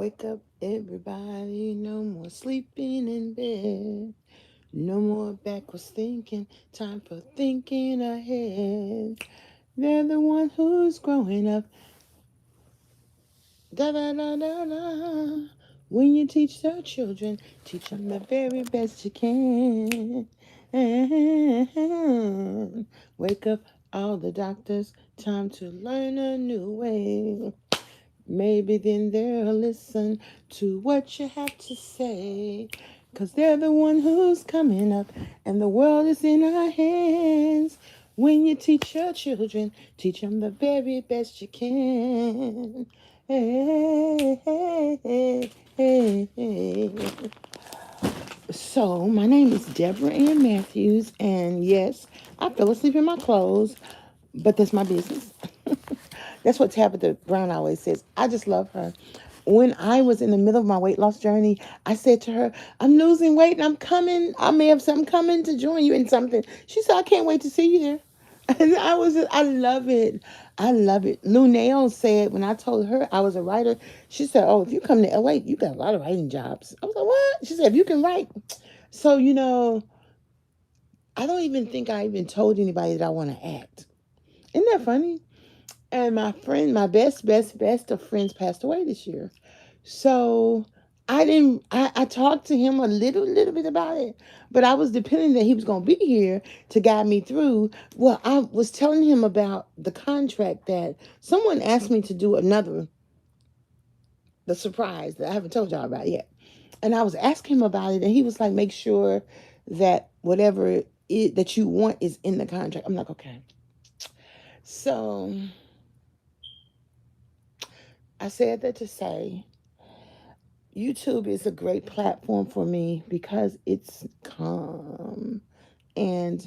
Wake up, everybody. No more sleeping in bed. No more backwards thinking. Time for thinking ahead. They're the one who's growing up. Da da da da da. When you teach the children, teach them the very best you can. Wake up, all the doctors. Time to learn a new way. Maybe then they'll listen to what you have to say. 'Cause they're the one who's coming up, and the world is in our hands. When you teach your children, teach them the very best you can. Hey, hey, hey, hey, hey. So, my name is Debra Ann Matthews, and yes, I fell asleep in my clothes, but that's my business. That's what Tabitha Brown always says. I just love her. When I was in the middle of my weight loss journey, I said to her, I'm losing weight and I'm coming. I may have some coming to join you in something. She said, I can't wait to see you there. And I love it. I love it. Lou Nail said, when I told her I was a writer, she said, oh, if you come to LA, you got a lot of writing jobs. I was like, what? She said, if you can write. So, I don't even think I even told anybody that I want to act. Isn't that funny? And my friend, my best of friends passed away this year. So I talked to him a little bit about it, but I was depending that he was going to be here to guide me through. Well, I was telling him about the contract that someone asked me to do the surprise that I haven't told y'all about yet. And I was asking him about it, and he was like, make sure that whatever that you want is in the contract. I'm like, okay. So I said that to say YouTube is a great platform for me because it's calm. And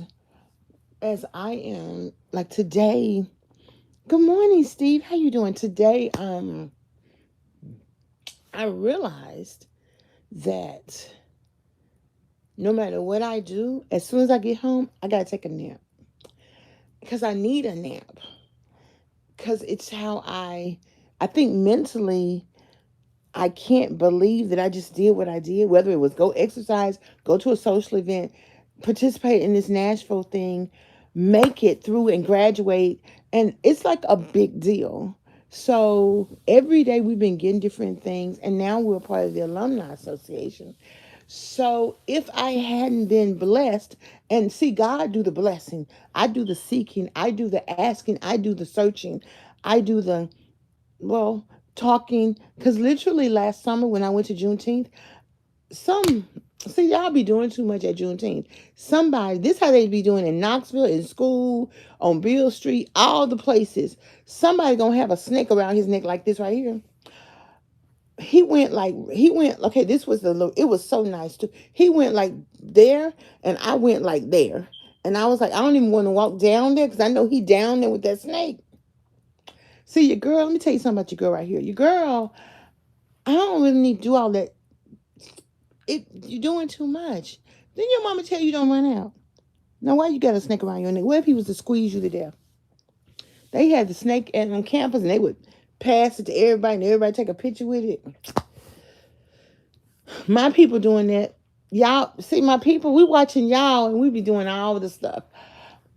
as I am like today, good morning, Steve. How you doing? Today, I realized that no matter what I do, as soon as I get home, I gotta take a nap. Because I need a nap. Because it's how I think mentally I can't believe that I just did what I did, whether it was go exercise, go to a social event, participate in this Nashville thing, make it through and graduate. And it's like a big deal. So every day we've been getting different things, and now we're part of the Alumni Association. So if I hadn't been blessed, and see, God do the blessing, I do the seeking, I do the asking, I do the searching, I do the well, talking, because literally last summer when I went to Juneteenth, some, see, y'all be doing too much at Juneteenth. Somebody, this how they be doing in Knoxville, in school, on Beale Street, all the places. Somebody gonna have a snake around his neck like this right here. Okay, this was it was so nice too. He went like there, and I went like there. And I was like, I don't even want to walk down there because I know he down there with that snake. See, your girl, let me tell you something about your girl right here. Your girl, I don't really need to do all that. You're doing too much. Then your mama tell you don't run out. Now why you got a snake around your neck? What if he was to squeeze you to death? They had the snake on campus and they would pass it to everybody and everybody take a picture with it. My people doing that. Y'all see my people, we watching y'all and we be doing all the stuff.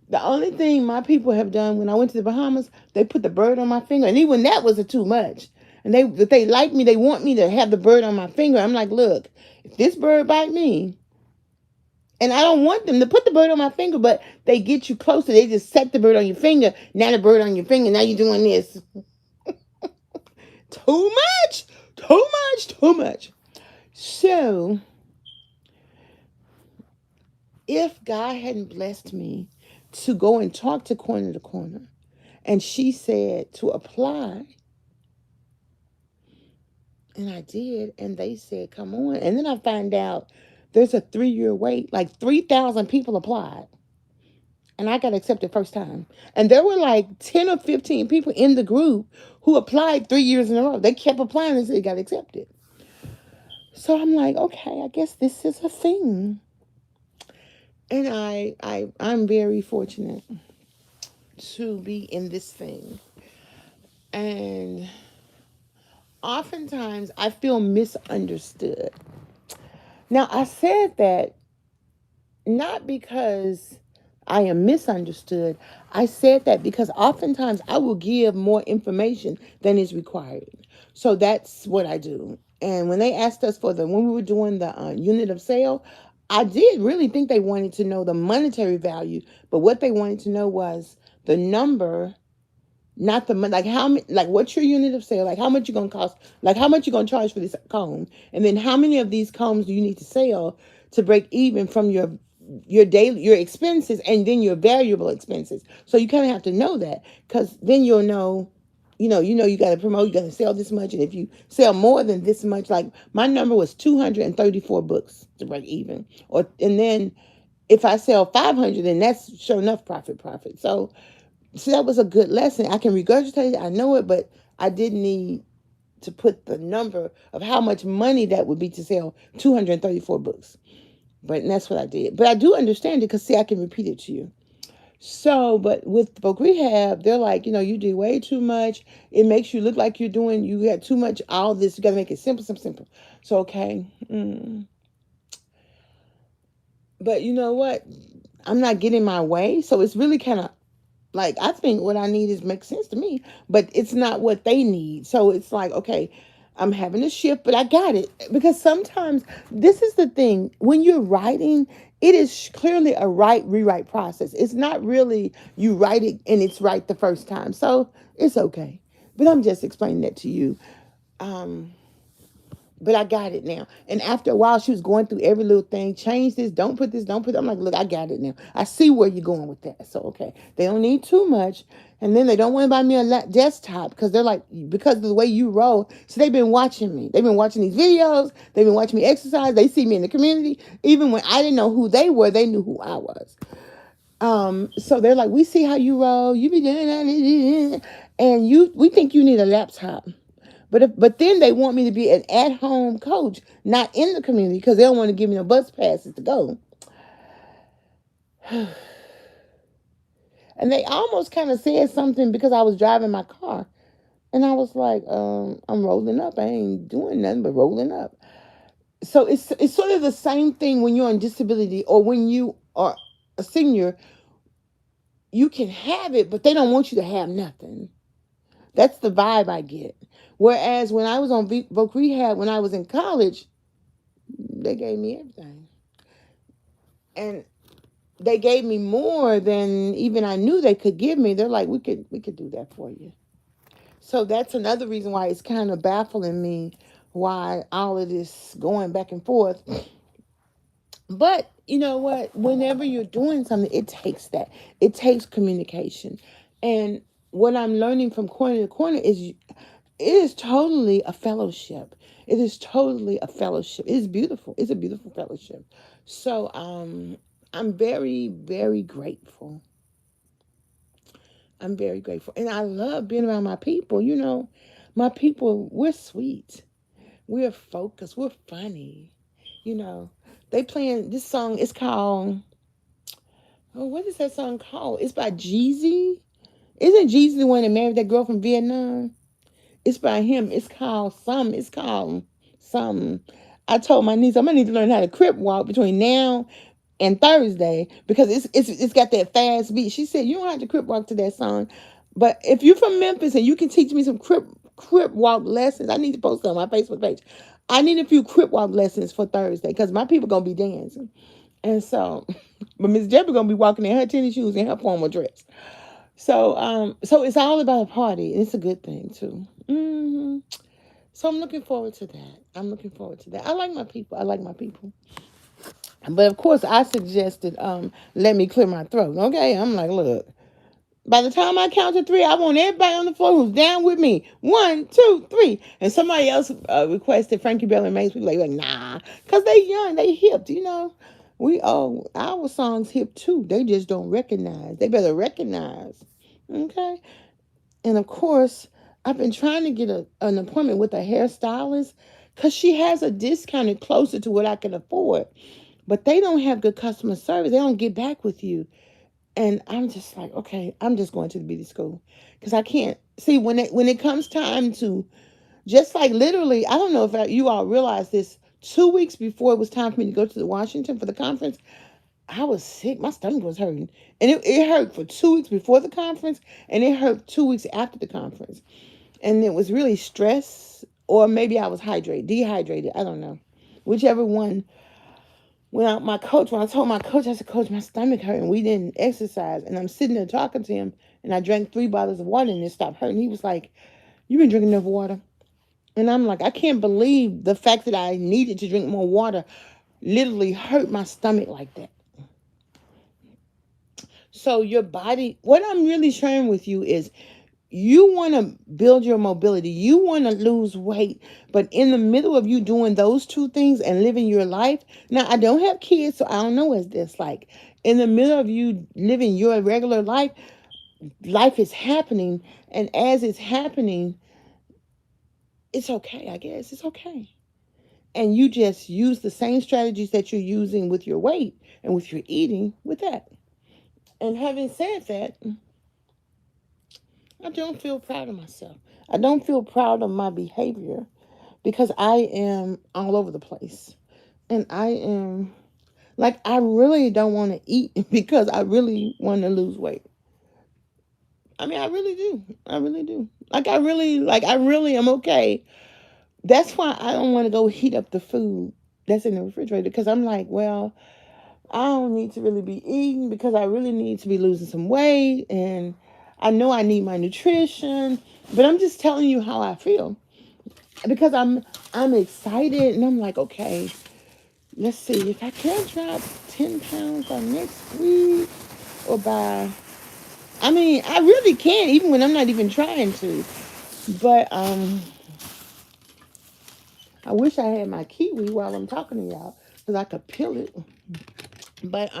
The only thing my people have done when I went to the Bahamas, they put the bird on my finger, and even that was too much. And if they like me, they want me to have the bird on my finger. I'm like, look, if this bird bite me, and I don't want them to put the bird on my finger, but they get you closer. They just set the bird on your finger. Now the bird on your finger. Now you're doing this. Too much, too much, too much. So if God hadn't blessed me to go and talk to Corner to Corner, and she said to apply, and I did, and they said, come on. And then I find out there's a 3-year wait, like 3,000 people applied. And I got accepted first time. And there were like 10 or 15 people in the group who applied 3 years in a row. They kept applying until they got accepted. So I'm like, okay, I guess this is a thing. And I'm very fortunate to be in this thing. And oftentimes I feel misunderstood. Now, I said that not because I am misunderstood. I said that because oftentimes I will give more information than is required. So that's what I do. And when they asked us when we were doing the unit of sale, I did really think they wanted to know the monetary value, but what they wanted to know was the number, not the money, like how many, like what's your unit of sale, like how much you're gonna cost, like how much you're gonna charge for this comb, and then how many of these combs do you need to sell to break even from your daily your expenses and then your variable expenses. So you kind of have to know that, because then you'll know, you got to promote, you got to sell this much, and if you sell more than this much, like my number was 234 books to break even, or and then if I sell 500, then that's sure enough profit. So that was a good lesson. I can regurgitate it, I know it, but I didn't need to put the number of how much money that would be to sell 234 books. But that's what I did. But I do understand it because, see, I can repeat it to you. So, but with book rehab, they're like, you do way too much. It makes you look like you got too much, all this. You got to make it simple, simple, simple. So, okay. But you know what? I'm not getting my way. So it's really kind of like, I think what I need is make sense to me, but it's not what they need. So it's like, okay, I'm having a shift, but I got it. Because sometimes this is the thing, when you're writing, it is clearly a rewrite process. It's not really you write it and it's right the first time. So it's okay. But I'm just explaining that to you. Um, but I got it now. And after a while, she was going through every little thing. Change this. Don't put this. Don't put. I'm like, look, I got it now. I see where you're going with that. So okay, they don't need too much, and then they don't want to buy me a desktop because they're like, because of the way you roll. So they've been watching me. They've been watching these videos. They've been watching me exercise. They see me in the community. Even when I didn't know who they were, they knew who I was. So they're like, we see how you roll. You be doing that, and we think you need a laptop. But then they want me to be an at-home coach, not in the community, because they don't want to give me no bus passes to go. And they almost kind of said something because I was driving my car. And I was like, I'm rolling up. I ain't doing nothing but rolling up. So it's sort of the same thing when you're on disability or when you are a senior. You can have it, but they don't want you to have nothing. That's the vibe I get. Whereas when I was on voc rehab, when I was in college, they gave me everything. And they gave me more than even I knew they could give me. They're like, we could do that for you. So that's another reason why it's kind of baffling me why all of this going back and forth. But you know what? Whenever you're doing something, it takes that. It takes communication. And what I'm learning from corner to corner is it is totally a fellowship. It is totally a fellowship. It is beautiful. It's a beautiful fellowship. So I'm very, very grateful. I'm very grateful. And I love being around my people. My people, we're sweet. We're focused. We're funny. You know, they playing this song. It's called, oh, what is that song called? It's by Jeezy. Isn't Jeezy the one that married that girl from Vietnam? It's by him. It's called some. It's called some. I told my niece I'm gonna need to learn how to crip walk between now and Thursday because it's got that fast beat. She said you don't have to crip walk to that song, but if you're from Memphis and you can teach me some crip walk lessons, I need to post it on my Facebook page. I need a few crip walk lessons for Thursday because my people gonna be dancing, and so, but Miss Deborah gonna be walking in her tennis shoes and her formal dress. So it's all about a party, and it's a good thing too. So I'm looking forward to that. I'm looking forward to that. I like my people. I like my people. But of course, I suggested, let me clear my throat. Okay, I'm like, look. By the time I count to three, I want everybody on the floor who's down with me. 1, 2, 3. And somebody else requested Frankie Bell and Mace. We like, nah, because they young, they hip. We all our songs hip too. They just don't recognize. They better recognize. Okay. And of course, I've been trying to get an appointment with a hairstylist because she has a discounted closer to what I can afford. But they don't have good customer service. They don't get back with you. And I'm just like, okay, I'm just going to the beauty school because I can't see when it comes time to Just like literally, I don't know if you all realize this. 2 weeks before it was time for me to go to the Washington for the conference, I was sick. My stomach was hurting. And it hurt for 2 weeks before the conference, and it hurt 2 weeks after the conference. And it was really stress, or maybe I was dehydrated. I don't know. Whichever one. When I told my coach, I said, Coach, my stomach hurt, and we didn't exercise. And I'm sitting there talking to him, and I drank 3 bottles of water, and it stopped hurting. He was like, "You been drinking enough water?" And I'm like, I can't believe the fact that I needed to drink more water literally hurt my stomach like that. So your body, what I'm really sharing with you is you want to build your mobility. You want to lose weight. But in the middle of you doing those two things and living your life, now I don't have kids, so I don't know what this like. In the middle of you living your regular life, life is happening. And as it's happening, it's okay, I guess. It's okay. And you just use the same strategies that you're using with your weight and with your eating with that. And having said that, I don't feel proud of myself. I don't feel proud of my behavior because I am all over the place. And I am like, I really don't want to eat because I really want to lose weight. I mean, I really do. I really do. I really am okay. That's why I don't want to go heat up the food that's in the refrigerator because I'm like, well, I don't need to really be eating because I really need to be losing some weight, and I know I need my nutrition, but I'm just telling you how I feel because I'm excited and I'm like, okay, let's see if I can drop 10 pounds by next week or by, I mean, I really can even when I'm not even trying to, but I wish I had my kiwi while I'm talking to y'all because I could peel it, but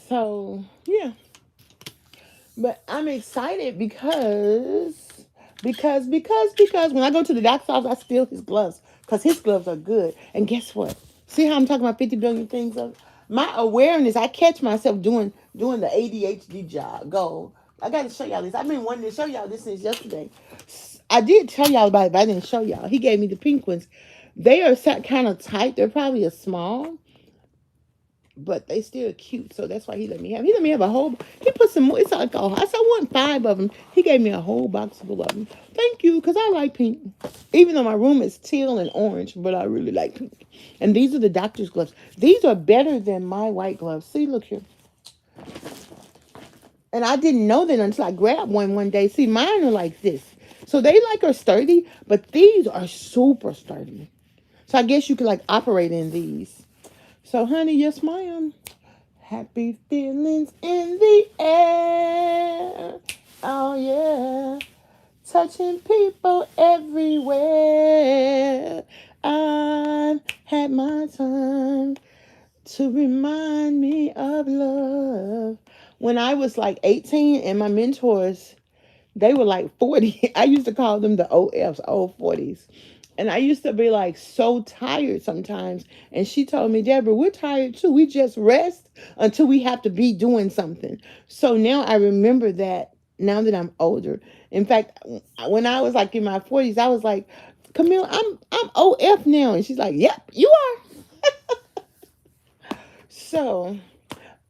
so yeah. But I'm excited because when I go to the doctor's office, I steal his gloves because his gloves are good. And guess what? See how I'm talking about 50 billion things of my awareness. I catch myself doing the ADHD job. Go. I got to show y'all this. I've been wanting to show y'all this since yesterday. I did tell y'all about it, but I didn't show y'all. He gave me the pink ones. They are kind of tight. They're probably a small, but they still cute. So that's why he let me have. He let me have a whole. He put some more. It's like I said, I want 5 of them. He gave me a whole box full of them. Thank you, because I like pink. Even though my room is teal and orange, but I really like pink. And these are the doctor's gloves. These are better than my white gloves. See, look here. And I didn't know that until I grabbed one day. See, mine are like this. So they like are sturdy, but these are super sturdy. So I guess you could like operate in these. So, honey, yes, ma'am. Happy feelings in the air. Oh, yeah. Touching people everywhere. I've had my time to remind me of love. When I was like 18 and my mentors, they were like 40. I used to call them the OFs, old 40s. And I used to be like so tired sometimes. And she told me, Deborah, we're tired too. We just rest until we have to be doing something. So now I remember that now that I'm older. In fact, when I was like in my 40s, I was like, Camille, I'm OF now. And she's like, yep, you are. So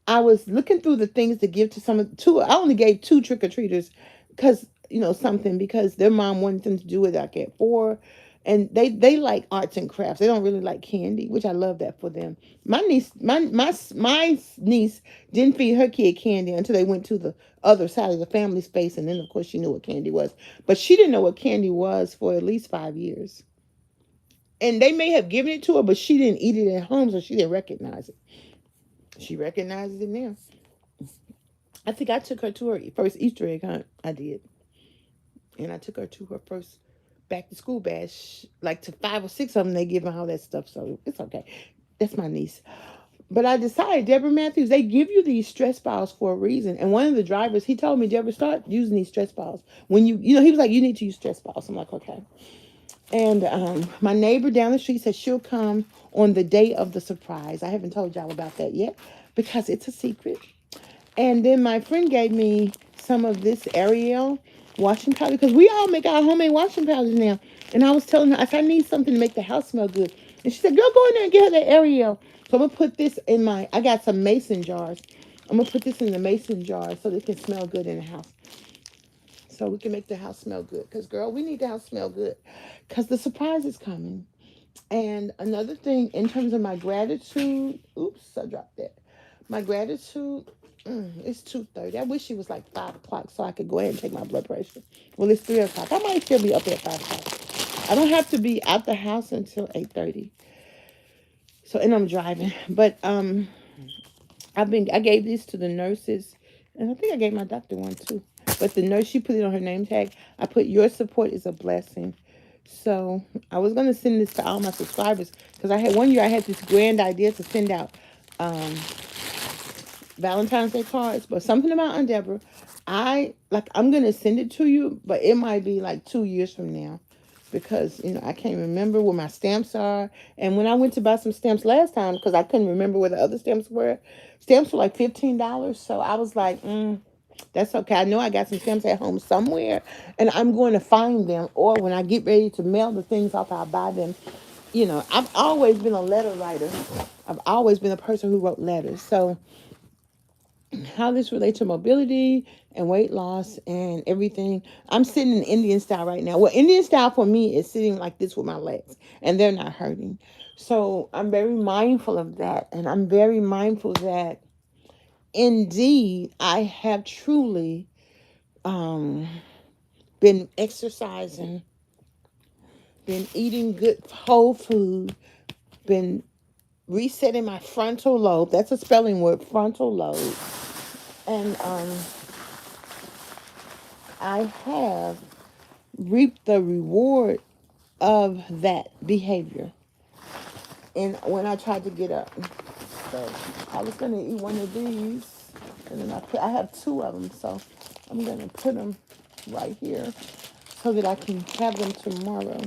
I was looking through the things to give to two. I only gave 2 trick or treaters because something because their mom wanted them to do it. I get 4, and they like arts and crafts. They don't really like candy, which I love that for them. My niece didn't feed her kid candy until they went to the other side of the family space, and then of course she knew what candy was, but she didn't know what candy was for at least 5 years. And they may have given it to her, but she didn't eat it at home, so she didn't recognize it. She recognizes it now. I think I took her to her first Easter egg hunt. I did. And I took her to her first back to school bash. Like to 5 or 6 of them, they give her all that stuff. So it's okay. That's my niece. But I decided, Debra Matthews, they give you these stress balls for a reason. And one of the drivers, he told me, Debra, start using these stress balls. When he was like, you need to use stress balls. I'm like, okay. And my neighbor down the street said she'll come on the day of the surprise. I haven't told y'all about that yet because it's a secret. And then my friend gave me some of this Ariel. washing powder, because we all make our homemade washing powders now. And I was telling her, I said, I need something to make the house smell good. And she said, girl, go in there and get her that Ariel. So I'm going to put this in I got some mason jars. I'm going to put this in the mason jar so that it can smell good in the house. So we can make the house smell good. Because, girl, we need the house smell good. Because the surprise is coming. And another thing, in terms of my gratitude, oops, I dropped that. My gratitude, it's 2:30. I wish it was like 5 o'clock so I could go ahead and take my blood pressure. Well, it's 3 o'clock. I might still be up at 5 o'clock. I don't have to be out the house until 8:30. So, and I'm driving, but I gave these to the nurses, and I think I gave my doctor one too. But the nurse, she put it on her name tag. I put, your support is a blessing. So I was gonna send this to all my subscribers because I had one year I had this grand idea to send out um, Valentine's Day cards, but something about Aunt Deborah, I'm gonna send it to you, but it might be like 2 years from now because I can't remember where my stamps are. And when I went to buy some stamps last time, because I couldn't remember where the other stamps were like $15. So I was like, that's okay. I know I got some stamps at home somewhere, and I'm going to find them. Or when I get ready to mail the things off, I'll buy them. I've always been a letter writer. I've always been a person who wrote letters. So how this relates to mobility and weight loss and everything. I'm sitting in Indian style right now. Well, Indian style for me is sitting like this with my legs, and they're not hurting. So I'm very mindful of that, and I'm very mindful that indeed I have truly um, been exercising, been eating good whole food, been resetting my frontal lobe. That's a spelling word, frontal lobe. And I have reaped the reward of that behavior. And when I tried to get up, so I was gonna eat one of these, and then I have two of them, so I'm gonna put them right here so that I can have them tomorrow.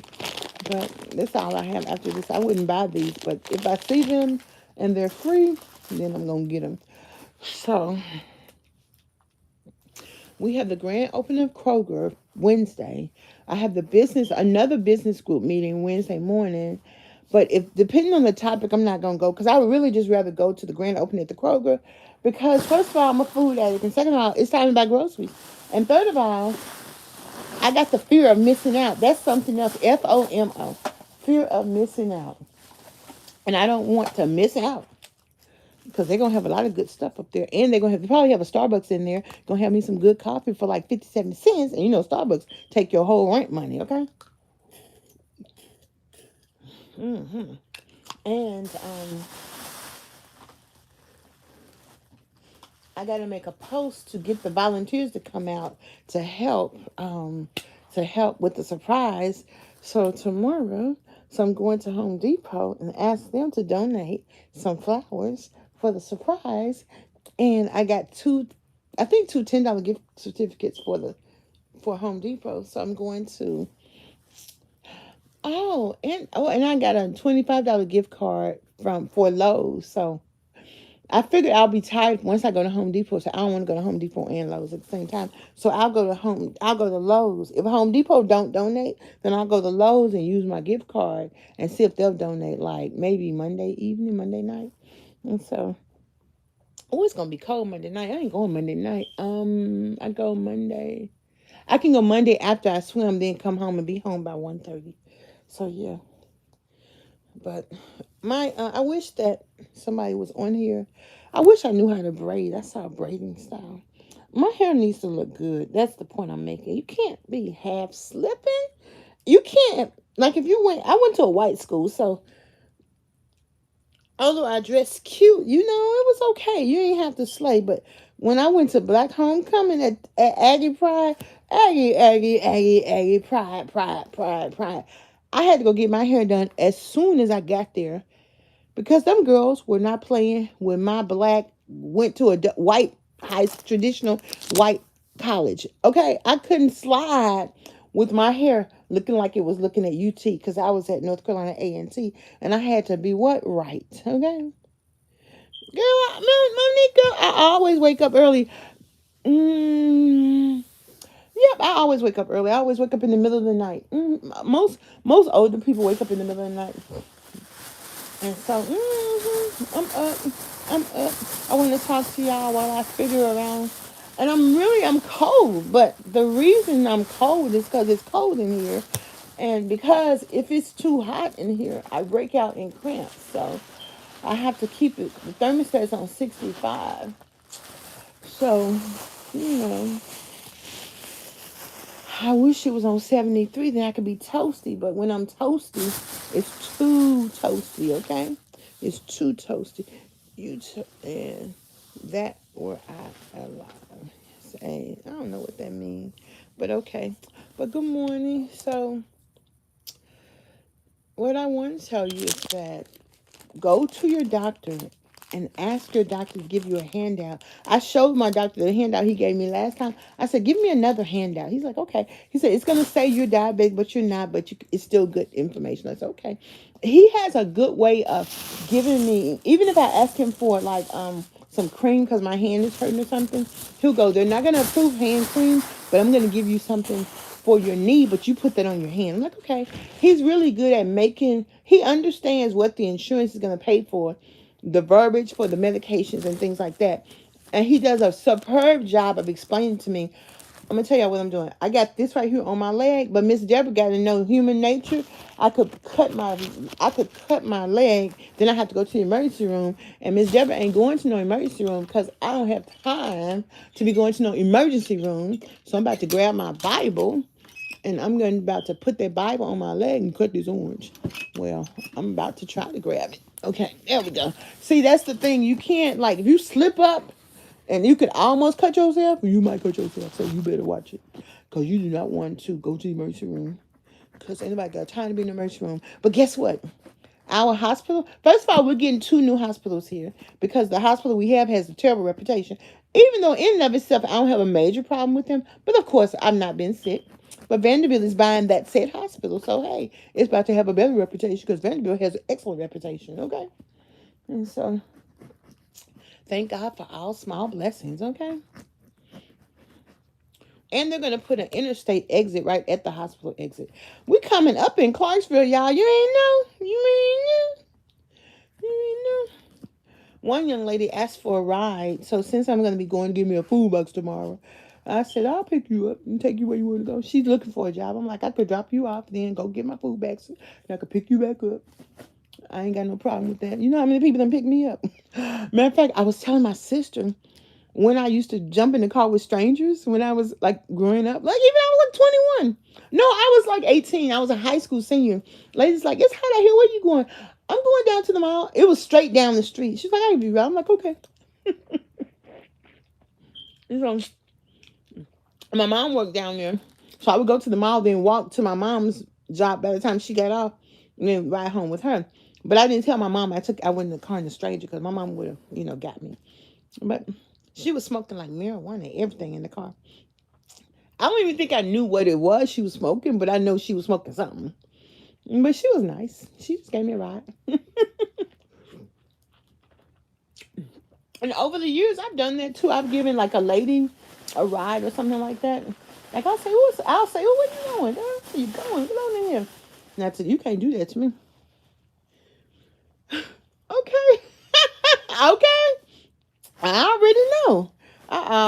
But that's all I have after this. I wouldn't buy these, but if I see them and they're free, then I'm gonna get them. So we have the grand opening of Kroger Wednesday. I have another business group meeting Wednesday morning. But if depending on the topic, I'm not gonna go because I would really just rather go to the grand opening at the Kroger because first of all, I'm a food addict, and second of all, it's time to buy groceries, and third of all, I got the fear of missing out. That's something else. FOMO, fear of missing out, and I don't want to miss out because they're gonna have a lot of good stuff up there, and they probably have a Starbucks in there. Gonna have me some good coffee for like 57 cents, and Starbucks take your whole rent money, okay? hmm And I got to make a post to get the volunteers to come out to help with the surprise. So tomorrow, I'm going to Home Depot and ask them to donate some flowers for the surprise. And I got I think two $10 gift certificates for Home Depot. So I'm going to. And I got a $25 gift card for Lowe's. So I figured I'll be tired once I go to Home Depot, so I don't want to go to Home Depot and Lowe's at the same time. So I'll go to Lowe's. If Home Depot don't donate, then I'll go to Lowe's and use my gift card and see if they'll donate like maybe Monday evening, Monday night. And so, it's gonna be cold Monday night. I ain't going Monday night. I go Monday. I can go Monday after I swim, then come home and be home by 1:30. So yeah. But I wish that somebody was on here. I wish I knew how to braid. I saw a braiding style. My hair needs to look good. That's the point I'm making. You can't be half slipping. You can't, like, if I went to a white school, so although I dressed cute, it was okay. You ain't have to slay. But when I went to Black Homecoming at Aggie Pride, Aggie, Pride, I had to go get my hair done as soon as I got there because them girls were not playing when my black went to a white traditional white college. Okay, I couldn't slide with my hair looking like it was looking at UT because I was at North Carolina A&T, and I had to be what right. Okay, girl, Monique, I always wake up early. Mm, Yep, I always wake up early. I always wake up in the middle of the night. Most older people wake up in the middle of the night. And so, I'm up. I'm up. I want to talk to y'all while I figure around. And I'm cold. But the reason I'm cold is because it's cold in here. And because if it's too hot in here, I break out in cramps. So I have to keep it. The thermostat's on 65. So, you know, I wish it was on 73, then I could be toasty. But when I'm toasty, it's too toasty, okay? It's too toasty. And that or I alive. Say, I don't know what that means. But okay. But good morning. So what I want to tell you is that go to your doctor and ask your doctor to give you a handout. I showed my doctor the handout he gave me last time. I said, give me another handout. He's like, okay. He said, it's going to say you're diabetic, but you're not, but it's still good information. I said, okay. He has a good way of giving me, even if I ask him for like some cream because my hand is hurting or something, he'll go, they're not going to approve hand cream, but I'm going to give you something for your knee, but you put that on your hand. I'm like, okay. He's really good at he understands what the insurance is going to pay for, the verbiage for the medications and things like that. And he does a superb job of explaining to me. I'm gonna tell y'all what I'm doing. I got this right here on my leg, but Miss Debra got to know human nature. I could cut my leg, then I have to go to the emergency room. And Miss Debra ain't going to no emergency room because I don't have time to be going to no emergency room. So I'm about to grab my Bible and about to put that Bible on my leg and cut this orange. Well, I'm about to try to grab it. Okay, there we go. See, that's the thing. You can't, like, if you slip up and you could almost cut yourself, you might cut yourself. So you better watch it. Because you do not want to go to the emergency room. Because anybody got time to be in the emergency room. But guess what? Our hospital, first of all, we're getting 2 new hospitals here because the hospital we have has a terrible reputation. Even though in and of itself, I don't have a major problem with them. But of course, I've not been sick. But Vanderbilt is buying that said hospital. So, hey, it's about to have a better reputation because Vanderbilt has an excellent reputation, okay? And so, thank God for all small blessings, okay? And they're going to put an interstate exit right at the hospital exit. We coming up in Clarksville, y'all. You ain't know? You ain't know? You ain't know? One young lady asked for a ride. So since I'm going to be going to give me a food box tomorrow, I said, I'll pick you up and take you where you want to go. She's looking for a job. I'm like, I could drop you off, then go get my food bags, and I could pick you back up. I ain't got no problem with that. You know how many people done pick me up? Matter of fact, I was telling my sister when I used to jump in the car with strangers when I was like growing up, like even I was like 21. No, I was like 18. I was a high school senior. Ladies like, it's hot out here. Where you going? I'm going down to the mall. It was straight down the street. She's like, I'll be right. I'm like, okay. So my mom worked down there. So I would go to the mall, then walk to my mom's job by the time she got off, and then ride home with her. But I didn't tell my mom I went in the car in the stranger because my mom would have, got me. But she was smoking like marijuana and everything in the car. I don't even think I knew what it was she was smoking, but I know she was smoking something. But she was nice. She just gave me a ride. And over the years, I've done that too. I've given like a lady a ride or something like that. Like I'll say, where you going? Where you going? Get on in here. And I said, you can't do that to me. Okay. Okay. I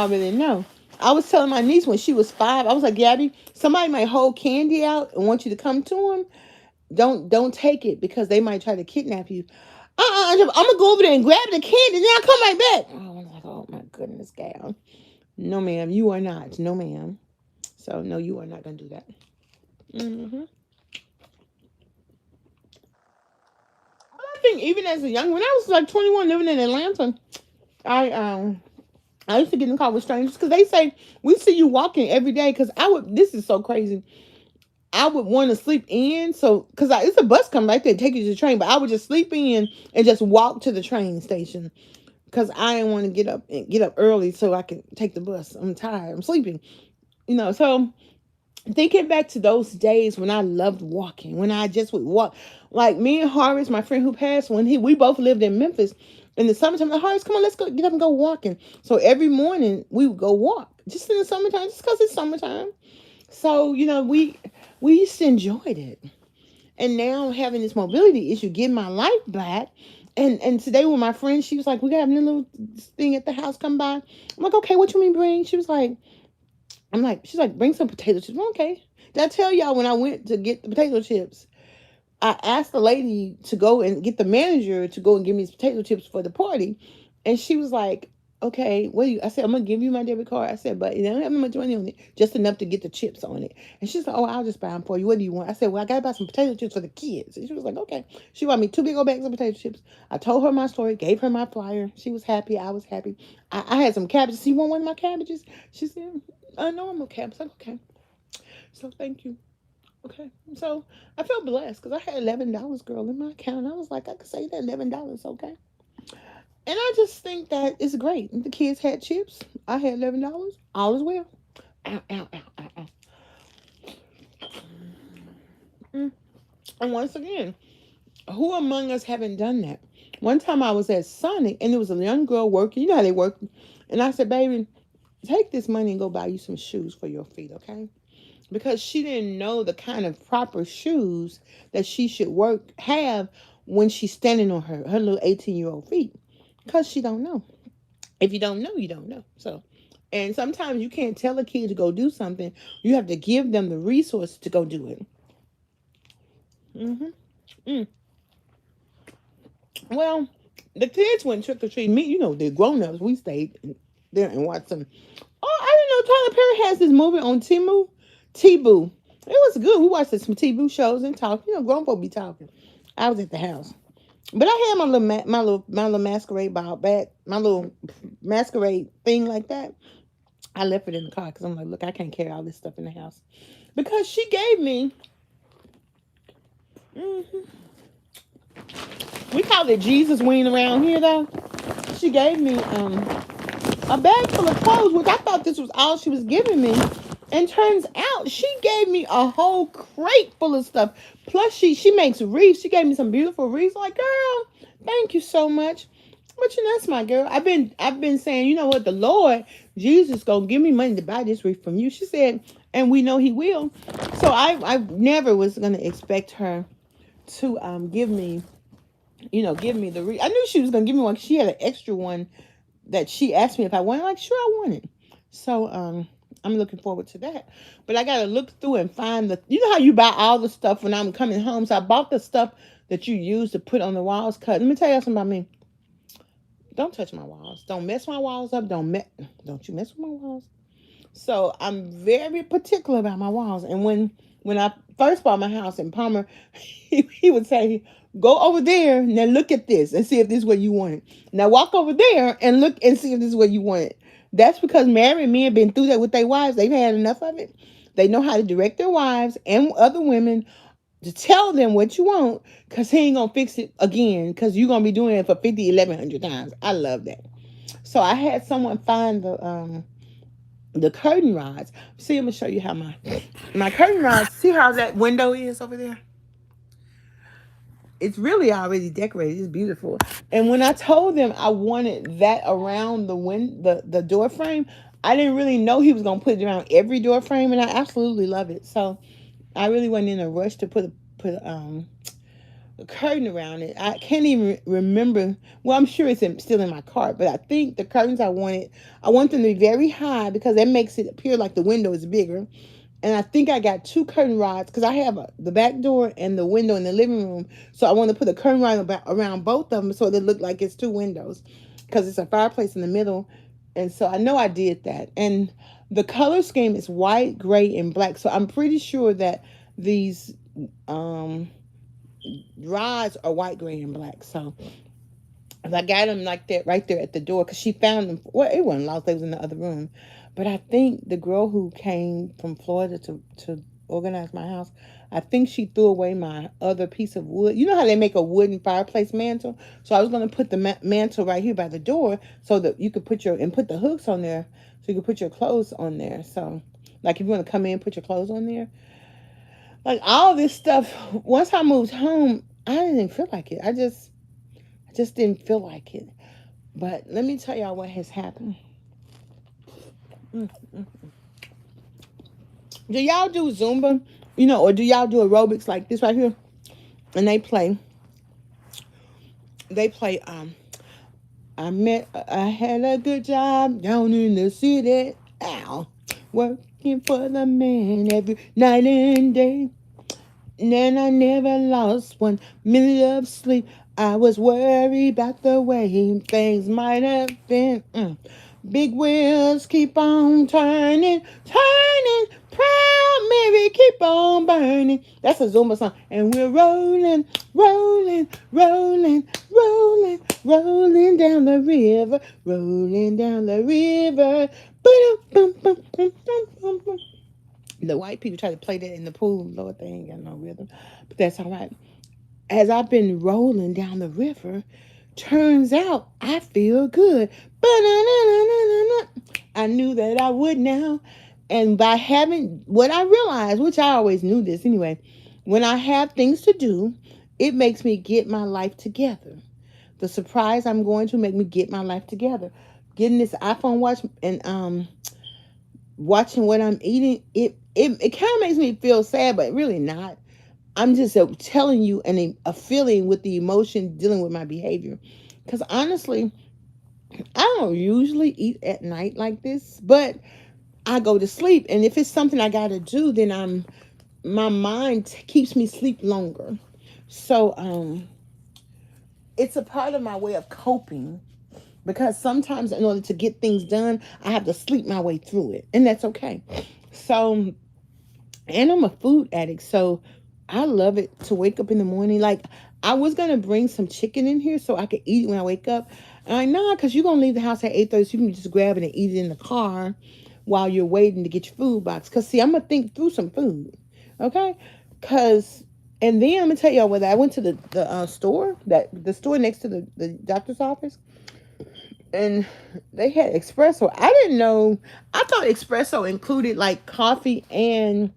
already know. I was telling my niece when she was 5, I was like, Gabby, somebody might hold candy out and want you to come to them. Don't take it because they might try to kidnap you. I'm gonna go over there and grab the candy, and then I'll come right back. Oh, I was like, oh my goodness, gal. No, ma'am, you are not. No, ma'am. So no, you are not gonna do that. Mm-hmm. I think even as a young, when I was like 21, living in Atlanta, I used to get in the car with strangers because they say we see you walking every day. Because this is so crazy. I would want to sleep in, so because it's a bus coming right there to take you to the train, but I would just sleep in and just walk to the train station because I didn't want to get up early so I can take the bus. I'm tired. I'm sleeping. So thinking back to those days when I loved walking, when I just would walk, like me and Horace, my friend who passed, we both lived in Memphis in the summertime. Like, Horace, come on, let's get up and go walking. So every morning we would go walk just in the summertime, just because it's summertime. So, we used to enjoy it. And now having this mobility issue, getting my life back. And today with my friend, she was like, we got having a little thing at the house come by. I'm like, okay, what you mean bring? She's like, bring some potato chips. Okay. Did I tell y'all when I went to get the potato chips? I asked the lady to go and get the manager to go and give me these potato chips for the party. And she was like, okay, what do you, I said, I'm going to give you my debit card. I said, but you don't have much money on it, just enough to get the chips on it. And she's like, oh, I'll just buy them for you. What do you want? I said, well, I got to buy some potato chips for the kids. And she was like, okay. She bought me 2 big old bags of potato chips. I told her my story, gave her my flyer. She was happy. I was happy. I had some cabbages. You want one of my cabbages? She said, no, I'm okay. I was like, okay. So thank you. Okay. So I felt blessed because I had $11, girl, in my account. I was like, I could say that $11, okay? And I just think that it's great. The kids had chips. I had $11. All is well. Ow, ow, ow, ow, ow. Mm. And once again, who among us haven't done that? One time I was at Sonic and there was a young girl working. You know how they work. And I said, baby, take this money and go buy you some shoes for your feet, okay? Because she didn't know the kind of proper shoes that she should have when she's standing on her little 18-year-old feet. Because she don't know. If you don't know, you don't know. So, and sometimes you can't tell a kid to go do something. You have to give them the resource to go do it. Mm. Well, the kids went trick or treating. Me, the grown ups, we stayed there and watched them. Oh, I didn't know Tyler Perry has this movie on Timu, T-Boo. It was good. We watched some T-Boo shows and talk. Grown folk be talking. I was at the house, but I had my little masquerade ball back, my little masquerade thing like that. I left it in the car because I'm like, look, I can't carry all this stuff in the house because she gave me. hmm We call it Jesus wing around here though. She gave me a bag full of clothes, which I thought this was all she was giving me. And turns out she gave me a whole crate full of stuff. Plus she makes wreaths. She gave me some beautiful wreaths. Like, girl, thank you so much. But that's my girl. I've been saying, you know what, the Lord Jesus gonna give me money to buy this wreath from you. She said, and we know he will. So I never was gonna expect her to give me the wreath. I knew she was gonna give me one. She had an extra one that she asked me if I wanted. Like, sure, I want it. So I'm looking forward to that. But I gotta look through and find how you buy all the stuff when I'm coming home. So I bought the stuff that you use to put on the walls. Cut. Let me tell you something about me. Don't touch my walls. Don't mess my walls up. Don't you mess with my walls. So I'm very particular about my walls. And when I first bought my house in Palmer, he would say, go over there, now look at this and see if this is what you want it. Now walk over there and look and see if this is what you want it. That's because married men been through that with their wives. They've had enough of it. They know how to direct their wives and other women to tell them what you want, because he ain't going to fix it again, because you're going to be doing it for 50, 1100 times. I love that. So I had someone find the curtain rods. See, I'm gonna show you how my curtain rods. See how that window is over there? It's really already decorated. It's beautiful. And when I told them I wanted that around the door frame, I didn't really know he was gonna put it around every door frame, and I absolutely love it. So I really wasn't in a rush to put a curtain around it. I can't even remember. Well, I'm sure still in my cart, but I think the curtains I want them to be very high because that makes it appear like the window is bigger. And I think I got 2 curtain rods because I have the back door and the window in the living room. So I want to put a curtain rod around both of them so they look like it's 2 windows because it's a fireplace in the middle. And so I know I did that. And the color scheme is white, gray, and black. So I'm pretty sure that these um rods are white, gray, and black. So I got them like that right there at the door because she found them. Well, it wasn't lost; they was in the other room. But I think the girl who came from Florida to organize my house, I think she threw away my other piece of wood. You know how they make a wooden fireplace mantle? So I was going to put the mantle right here by the door so that you could put the hooks on there so you could put your clothes on there. So, like, if you want to come in, put your clothes on there. Like all this stuff. Once I moved home, I didn't feel like it. I just didn't feel like it. But let me tell y'all what has happened. Mm, mm. Do y'all do Zumba? Or do y'all do aerobics like this right here? And they play. I had a good job down in the city. Ow. Working for the man every night and day. And I never lost 1 minute of sleep. I was worried about the way things might have been. Big wheels keep on turning, turning. Proud Mary keep on burning. That's a Zumba song. And we're rolling, rolling, rolling, rolling, rolling down the river, rolling down the river. Boom, boom, boom, boom, boom, boom. The white people try to play that in the pool. Lord, they ain't got no rhythm. But that's all right. As I've been rolling down the river, turns out I feel good. I knew that I would now. And by having what I realized, which I always knew this anyway, when I have things to do, it makes me get my life together. The surprise I'm going to make me get my life together. Getting this iPhone watch and watching what I'm eating, it kind of makes me feel sad, but really not. I'm just telling you a feeling with the emotion dealing with my behavior. Because honestly, I don't usually eat at night like this, but I go to sleep, and if it's something I got to do, then my mind keeps me sleep longer. So it's a part of my way of coping because sometimes in order to get things done, I have to sleep my way through it, and that's okay. So, and I'm a food addict, so I love it to wake up in the morning. Like, I was gonna bring some chicken in here so I could eat it when I wake up. And I know because you're gonna leave the house at 8:30, so you can just grab it and eat it in the car while you're waiting to get your food box. Cause see, I'm gonna think through some food, okay? Cause and then I'm gonna tell y'all whether I went to the store, that the store next to the doctor's office, and they had espresso. I didn't know. I thought espresso included like coffee and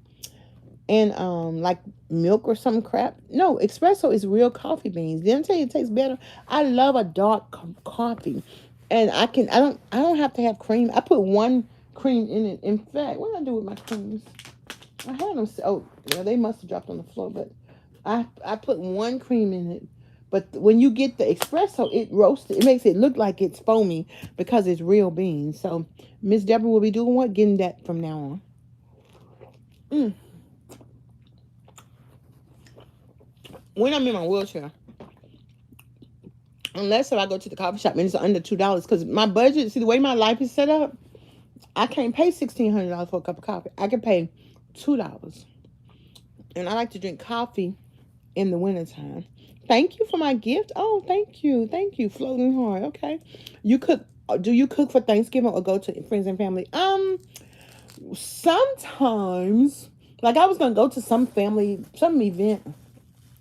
like milk or some crap. No, espresso is real coffee beans. Didn't I tell you it tastes better? I love a dark coffee, and I don't have to have cream. I put one cream in it. In fact, what did I do with my creams? I had them. Oh, yeah, they must have dropped on the floor. But I put one cream in it. But when you get the espresso, it roasted. It makes it look like it's foamy because it's real beans. So Miss Deborah will be doing what? Getting that from now on. Mm. When I'm in my wheelchair, unless if I go to the coffee shop and it's under $2, because my budget, see the way my life is set up, I can't pay $1,600 for a cup of coffee. I can pay $2, and I like to drink coffee in the wintertime. Thank you for my gift. Oh, thank you, floating heart. Okay, you cook. Do you cook for Thanksgiving or go to friends and family? Sometimes, like I was gonna go to some event,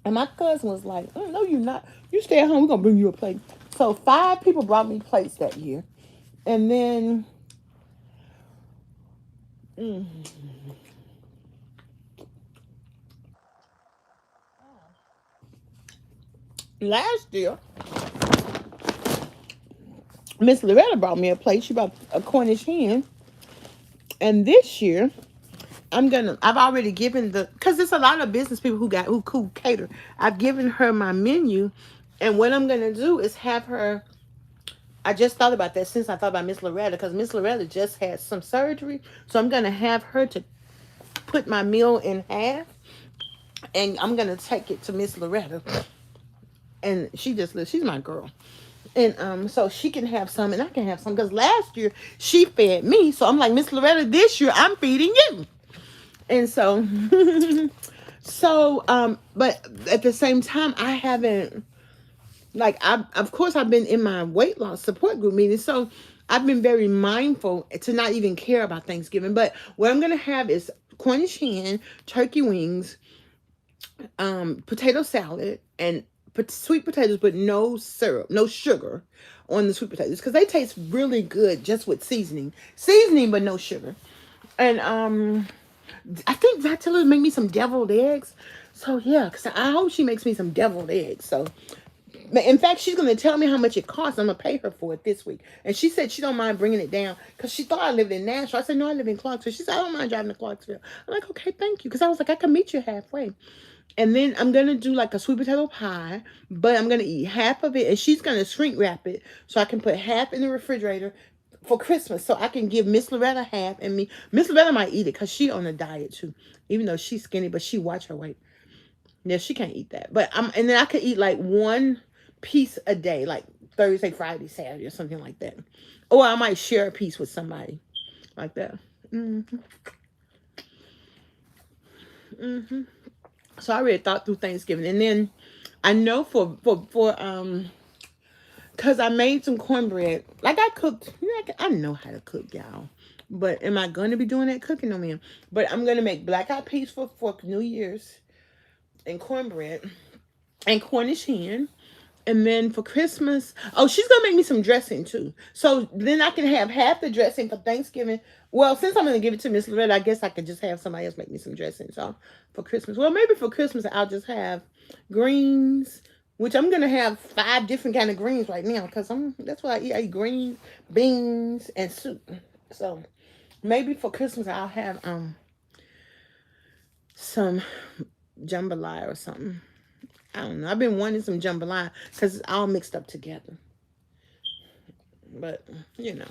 and my cousin was like, "No, you're not. You stay at home. We're gonna bring you a plate." So 5 people brought me plates that year, and then mm, last year, Miss Loretta brought me a plate. She brought a Cornish hen, and this year I've already given because there's a lot of business people who cater. I've given her my menu, and what I'm gonna do is have her. I just thought about that since I thought about Miss Loretta because Miss Loretta just had some surgery, so I'm gonna have her to put my meal in half, and I'm gonna take it to Miss Loretta, and she's my girl, and so she can have some and I can have some because last year she fed me, so I'm like, Miss Loretta, this year I'm feeding you, and so but at the same time, I haven't, like, of course I've been in my weight loss support group meeting, so I've been very mindful to not even care about Thanksgiving. But what I'm gonna have is Cornish hen, turkey wings, potato salad, and sweet potatoes, but no syrup, no sugar on the sweet potatoes because they taste really good just with seasoning, but no sugar. And I think Vatilla make me some deviled eggs. So yeah, because I hope she makes me some deviled eggs. So In fact, she's going to tell me how much it costs. I'm going to pay her for it this week. And she said she don't mind bringing it down because she thought I lived in Nashville. I said, no, I live in Clarksville. She said, I don't mind driving to Clarksville. I'm like, okay, thank you. Because I was like, I can meet you halfway. And then I'm going to do like a sweet potato pie, but I'm going to eat half of it. And she's going to shrink wrap it so I can put half in the refrigerator for Christmas. So I can give Miss Loretta half and me. Miss Loretta might eat it because she on a diet too. Even though she's skinny, but she watch her weight. Yeah, she can't eat that. But and then I could eat like one piece a day, like Thursday, Friday, Saturday, or something like that. Or I might share a piece with somebody like that. So I already thought through Thanksgiving, and then I know for because I made some cornbread. Like I cooked, I know how to cook, y'all. But am I going to be doing that cooking? No, man. But I'm going to make blackout peas for New Year's and cornbread and Cornish hen. And then for Christmas, oh, she's going to make me some dressing too. So then I can have half the dressing for Thanksgiving. Well, since I'm going to give it to Miss Loretta, I guess I could just have somebody else make me some dressing. So for Christmas, well, maybe for Christmas, I'll just have greens, which I'm going to have 5 different kind of greens right now because that's what I eat. I eat greens, beans, and soup. So maybe for Christmas, I'll have some jambalaya or something. I don't know. I've been wanting some jambalaya because it's all mixed up together. But, you know.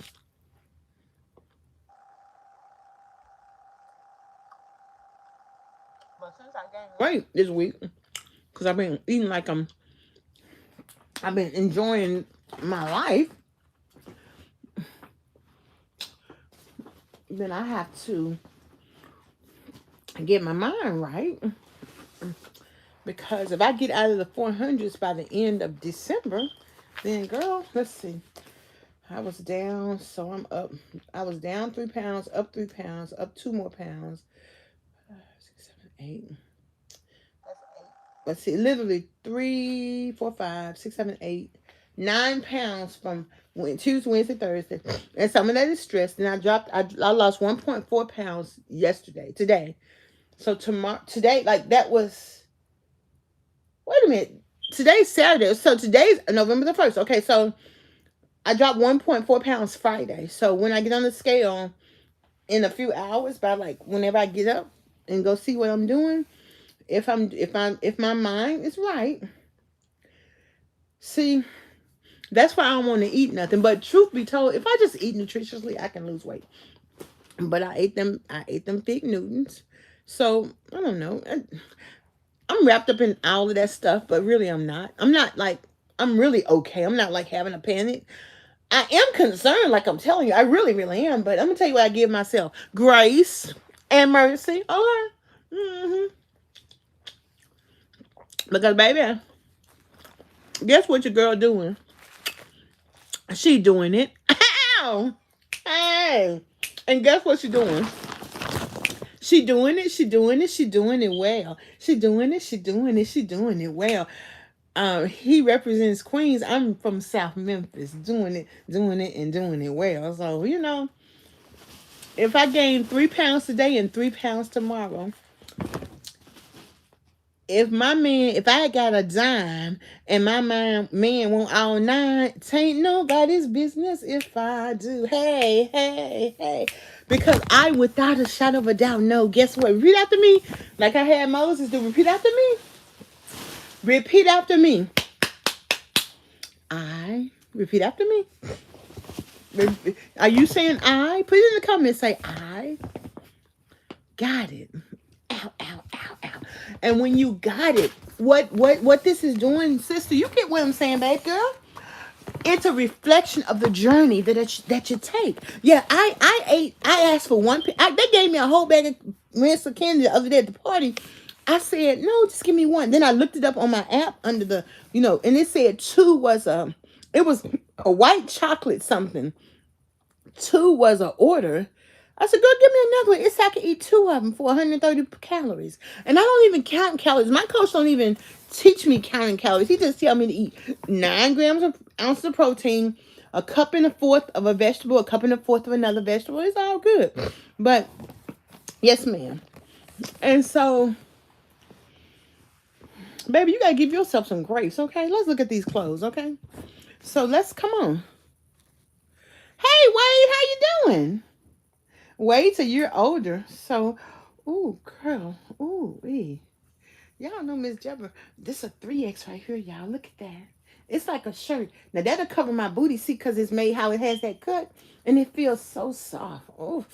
But since I gained weight this week, because I've been eating like I've been enjoying my life, then I have to get my mind right. Because if I get out of the 400s by the end of December, then girl, let's see. I was down, so I'm up. I was down 3 pounds, up 3 pounds, up 2 more pounds. 5, 6, 7, 8. That's 8. Let's see, literally 3, 4, 5, 6, 7, 8, 9 pounds from Tuesday, Wednesday, Thursday. And some of that is stress. And I lost 1.4 pounds today. So today, like that was, wait a minute. Today's Saturday. So today's November the 1st. Okay, so I dropped 1.4 pounds Friday. So when I get on the scale in a few hours, by like whenever I get up and go see what I'm doing, if my mind is right, see, that's why I don't want to eat nothing. But truth be told, if I just eat nutritiously, I can lose weight. But I ate them Fig Newtons. So I don't know. I'm wrapped up in all of that stuff, but really I'm not. I'm really okay. I'm not like having a panic. I am concerned, like I'm telling you. I really, really am. But I'm going to tell you what I give myself. Grace and mercy. Okay. Because, baby, guess what your girl doing? She doing it. Ow! Hey! And guess what she doing? She doing it. She doing it. She doing it well. She doing it. She doing it. She doing it well. He represents Queens. I'm from South Memphis, doing it, and doing it well. So, you know, if I gain 3 pounds today and 3 pounds tomorrow, if I got a dime and my man want all 9, it ain't nobody's business if I do. Hey, hey, hey. Because I, without a shadow of a doubt, know, guess what? Repeat after me. Like I had Moses do. Repeat after me. Repeat after me. Repeat after me. Are you saying I? Put it in the comments. Say I got it. Ow, ow, ow, ow. And when you got it, what this is doing, sister, you get what I'm saying, babe girl? It's a reflection of the journey that you take. Yeah, I asked for one. They gave me a whole bag of Ransom candy the other day at the party. I said, no, just give me one. Then I looked it up on my app under the, and it said 2 was it was a white chocolate something. 2 was an order. I said, girl, give me another one. It's I can eat 2 of them for 130 calories. And I don't even count calories. My coach don't even teach me counting calories. He just tell me to eat 9 ounces of protein, a cup and a fourth of a vegetable, a cup and a fourth of another vegetable. It's all good. But, yes, ma'am. And so, Baby, you got to give yourself some grace, okay? Let's look at these clothes, okay? So let's, come on. Hey, Wade, how you doing? Wade's a year older. So, ooh, girl. Ooh, y'all know Miss Debra. This a 3X right here, y'all. Look at that. It's like a shirt. Now, that'll cover my booty, see, because it's made how it has that cut. And it feels so soft. Oh,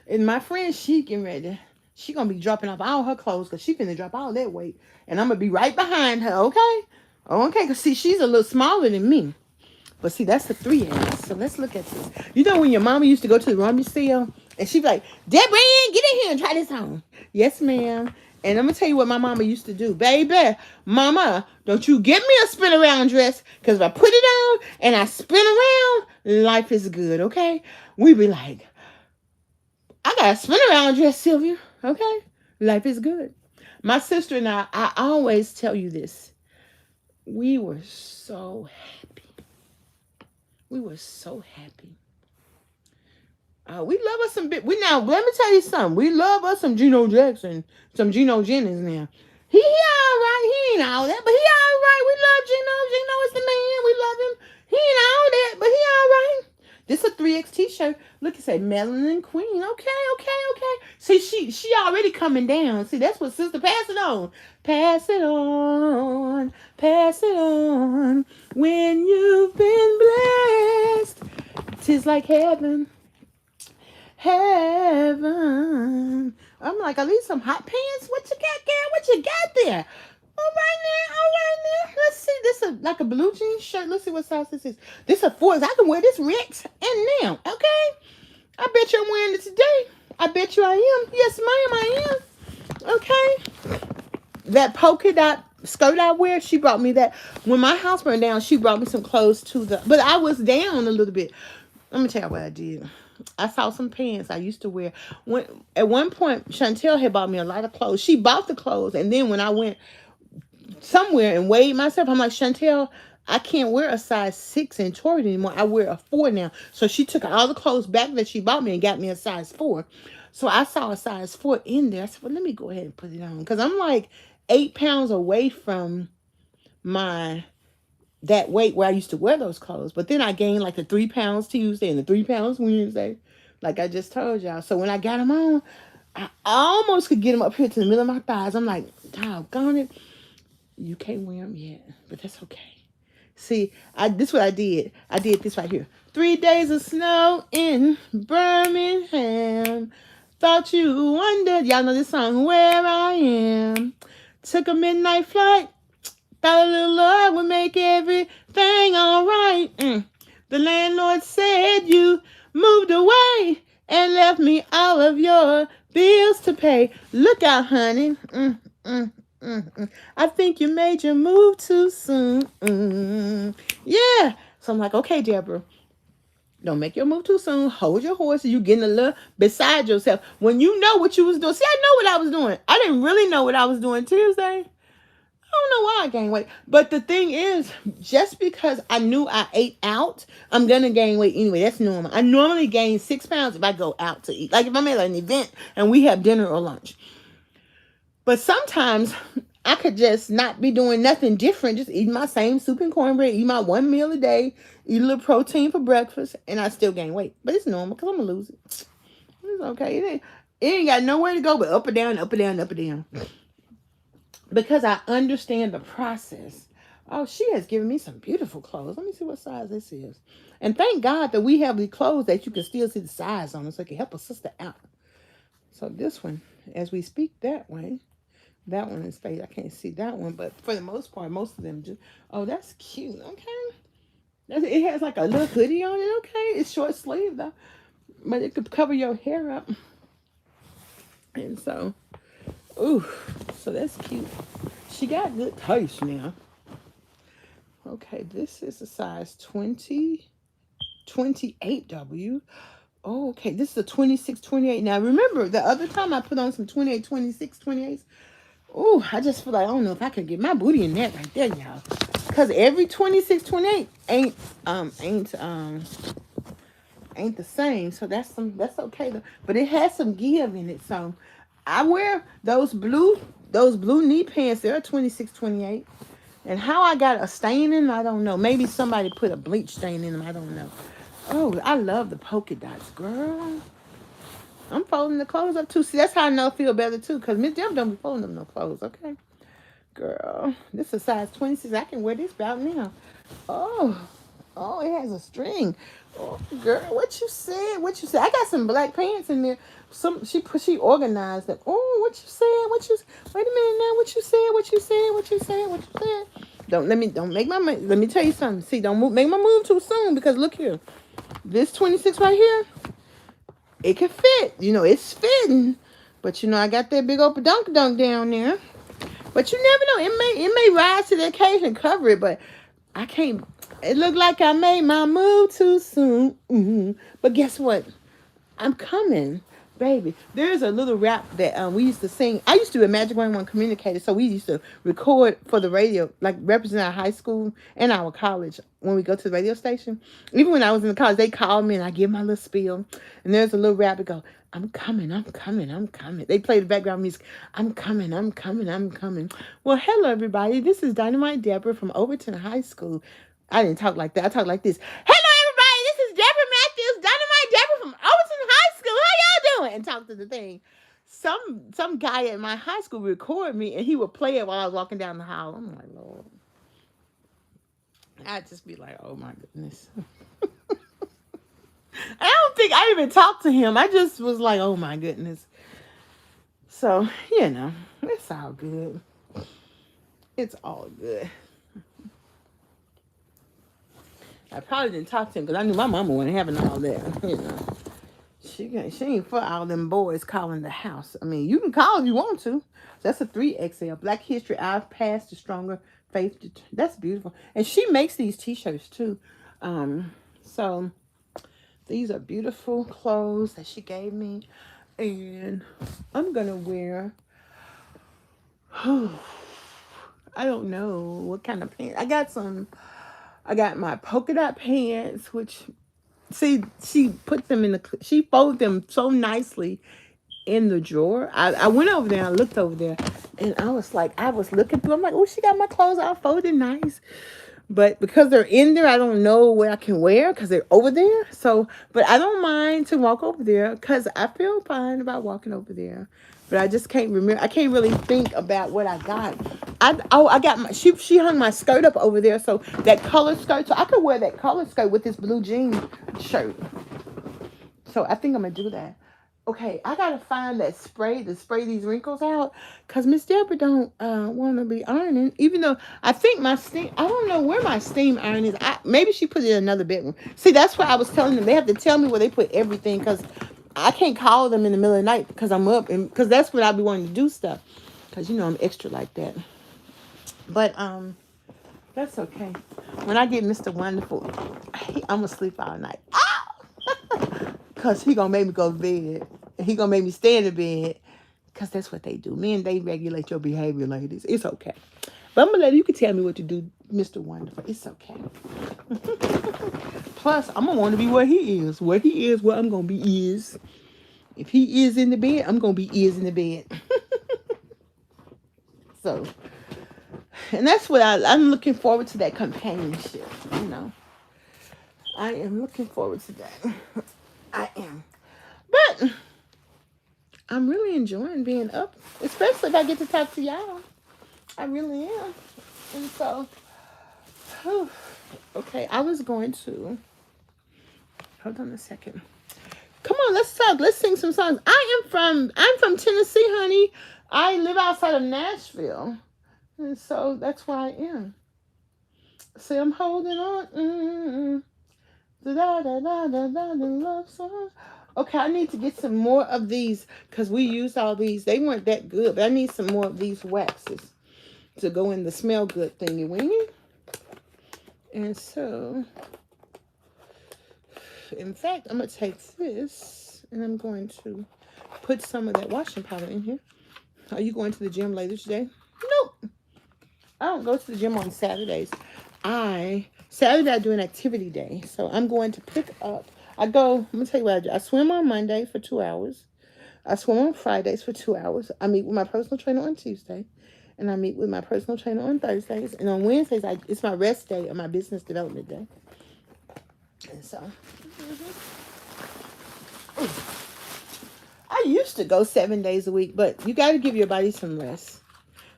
and my friend, she getting ready. She going to be dropping off all her clothes because she finna drop all that weight. And I'm going to be right behind her, okay? Okay, because, see, she's a little smaller than me. But see, that's the 3X. So let's look at this. You know when your mama used to go to the rummage sale and she'd be like, Debra Ann, get in here and try this on. Yes, ma'am. And I'm going to tell you what my mama used to do. Baby, mama, don't you get me a spin around dress, because if I put it on and I spin around, life is good, okay? We be like, I got a spin around dress, Sylvia, okay? Life is good. My sister and I always tell you this. We were so happy. We were so happy. We love us some bit. We now, let me tell you something. We love us some Geno Jackson, some Geno Jennings now. He all right. He ain't all that, but he all right. We love Geno. Geno is the man. We love him. He ain't all that, but he all right. This a 3X t-shirt. Look, it say Melanin Queen. Okay. See, she already coming down. See, that's what sister, pass it on. Pass it on. Pass it on. When you've been blessed, 'tis like heaven. Heaven. I'm like, are these some hot pants? What you got, girl? What you got there? All right now. Let's see. This is like a blue jean shirt. Let's see what size this is. This is a 4. I can wear this Rex and now. Okay. I bet you I'm wearing it today. I bet you I am. Yes, ma'am, I am. Okay. That polka dot skirt I wear, she brought me that. When my house burned down, she brought me some clothes to the, but I was down a little bit. Let me tell you what I did. I saw some pants I used to wear. At one point, Chantel had bought me a lot of clothes. She bought the clothes, and then when I went somewhere and weighed myself, I'm like, Chantel, I can't wear a size 6 in Torrid anymore. I wear a 4 now. So she took all the clothes back that she bought me and got me a size 4. So I saw a size 4 in there. I said, well, let me go ahead and put it on. Because I'm like 8 pounds away from that weight where I used to wear those clothes. But then I gained like the 3 pounds Tuesday and the 3 pounds Wednesday, like I just told y'all. So when I got them on, I almost could get them up here to the middle of my thighs. I'm like, doggone it. You can't wear them yet, but that's okay. See, this is what I did. I did this right here. 3 days of snow in Birmingham. Thought you wondered. Y'all know this song, Where I Am. Took a midnight flight. Thought a little love would make everything all right. The landlord said you moved away and left me all of your bills to pay. Look out, honey. I think you made your move too soon. Yeah. So I'm like, okay, Debra, don't make your move too soon. Hold your horse. You getting a little beside yourself. When you know what you was doing. See, I know what I was doing. I didn't really know what I was doing Tuesday. I don't know why I gained weight. But the thing is, just because I knew I ate out, I'm going to gain weight anyway. That's normal. I normally gain 6 pounds if I go out to eat. Like if I'm at an event and we have dinner or lunch. But sometimes I could just not be doing nothing different. Just eating my same soup and cornbread. Eat my 1 meal a day. Eat a little protein for breakfast. And I still gain weight. But it's normal because I'm going to lose it. It's okay. It ain't got nowhere to go but up or down, up or down, up or down. Because I understand the process. Oh, she has given me some beautiful clothes. Let me see what size this is. And thank God that we have these clothes that you can still see the size on them so it can help a sister out. So this one, as we speak that way, that one is faded. I can't see that one, but for the most part, most of them do. Oh, that's cute. Okay. It has like a little hoodie on it. Okay. It's short sleeve though. But it could cover your hair up. And so... ooh, so that's cute. She got good taste now. Okay, this is a size 28W. Oh, okay, this is a 26, 28. Now, remember, the other time I put on some 28, 26, 28s. Oh, I just feel like, I don't know if I can get my booty in that right there, y'all. Because every 26, 28 ain't the same. So that's okay, though. But it has some give in it, so... I wear those blue those blue knee pants, they're 26.28. And how I got a stain in them, I don't know. Maybe somebody put a bleach stain in them. I don't know. Oh, I love the polka dots, girl. I'm folding the clothes up too. See, that's how I know I feel better too. Because Miss Deb don't be folding them no clothes, okay? Girl, this is a size 26. I can wear this about now. Oh, oh, it has a string. Oh, girl, what you said? What you said? I got some black pants in there. She organized them. Oh, what you said? Wait a minute now. What you said? What you said? What you said? What you said? Don't make my let me tell you something. See, make my move too soon because look here. This 26 right here, it can fit. You know, it's fitting. But you know, I got that big old dunk down there. But you never know. It may rise to the occasion and cover it, but I can't. It looked like I made my move too soon. But guess what? I'm coming, baby. There's a little rap that we used to sing. I used to be a Magic 1 communicator, so we used to record for the radio, like represent our high school and our college when we go to the radio station. Even when I was in the college, they called me and I give my little spiel. And there's a little rap that go, I'm coming, I'm coming, I'm coming. They play the background music. I'm coming, I'm coming, I'm coming. Well, hello, everybody. This is Dynamite Debra from Overton High School. I didn't talk like that. I talk like this. Hello, everybody. This is Debra Matthews, Dynamite Debra from Overton High School. How y'all doing? And talk to the thing. Some guy at my high school would record me, and he would play it while I was walking down the hall. I'm like, Lord. I'd just be like, oh, my goodness. I don't think I even talked to him. I just was like, oh, my goodness. So, you know, it's all good. It's all good. I probably didn't talk to him because I knew my mama wasn't having all that, you know. She ain't for all them boys calling the house. I mean, you can call if you want to. That's a 3XL. Black History, I've passed a stronger faith. That's beautiful. And she makes these t-shirts too. So these are beautiful clothes that she gave me. And I'm going to wear, I don't know what kind of pants. I got my polka dot pants, which, see, she put them she folded them so nicely in the drawer. I went over there, I looked over there, and I was looking through, I'm like, oh, she got my clothes all folded nice. But because they're in there, I don't know where I can wear because they're over there. So, but I don't mind to walk over there because I feel fine about walking over there. But I just can't remember. I can't really think about what I got. I got she hung my skirt up over there. So that color skirt. So I could wear that color skirt with this blue jean shirt. So I think I'm going to do that. Okay, I gotta find that spray to spray these wrinkles out, cause Miss Debra don't want to be ironing. Even though I think I don't know where my steam iron is. Maybe she put it in another bedroom. See, that's why I was telling them they have to tell me where they put everything, cause I can't call them in the middle of the night because I'm up, and cause that's when I be wanting to do stuff, cause you know I'm extra like that. But that's okay. When I get Mr. Wonderful, I'm gonna sleep all night. Cause he gonna make me go to bed. And he gonna make me stay in the bed. Cause that's what they do. Men, they regulate your behavior, ladies. It's okay. But I'm gonna let you can tell me what to do, Mr. Wonderful. It's okay. Plus, I'm gonna want to be where he is. Where he is, where I'm gonna be is. If he is in the bed, I'm gonna be in the bed. So, and that's what I'm looking forward to, that companionship. You know, I am looking forward to that. I am. But I'm really enjoying being up, especially if I get to talk to y'all. I really am. And so, okay, I was going to, hold on a second. Come on, let's talk. Let's sing some songs. I'm from Tennessee, honey. I live outside of Nashville. And so that's where I am. See, I'm holding on. Da-da-da-da-da-da, love song. Okay, I need to get some more of these because we used all these. They weren't that good, but I need some more of these waxes to go in the smell good thingy wingy. And so, in fact, I'm going to take this and I'm going to put some of that washing powder in here. Are you going to the gym later today? Nope. I don't go to the gym on Saturdays. Saturday I do an activity day. So I'm going to pick up. I'm going to tell you what I do. I swim on Monday for 2 hours. I swim on Fridays for 2 hours. I meet with my personal trainer on Tuesday. And I meet with my personal trainer on Thursdays. And on Wednesdays, it's my rest day or my business development day. And so, I used to go 7 days a week, but you got to give your body some rest.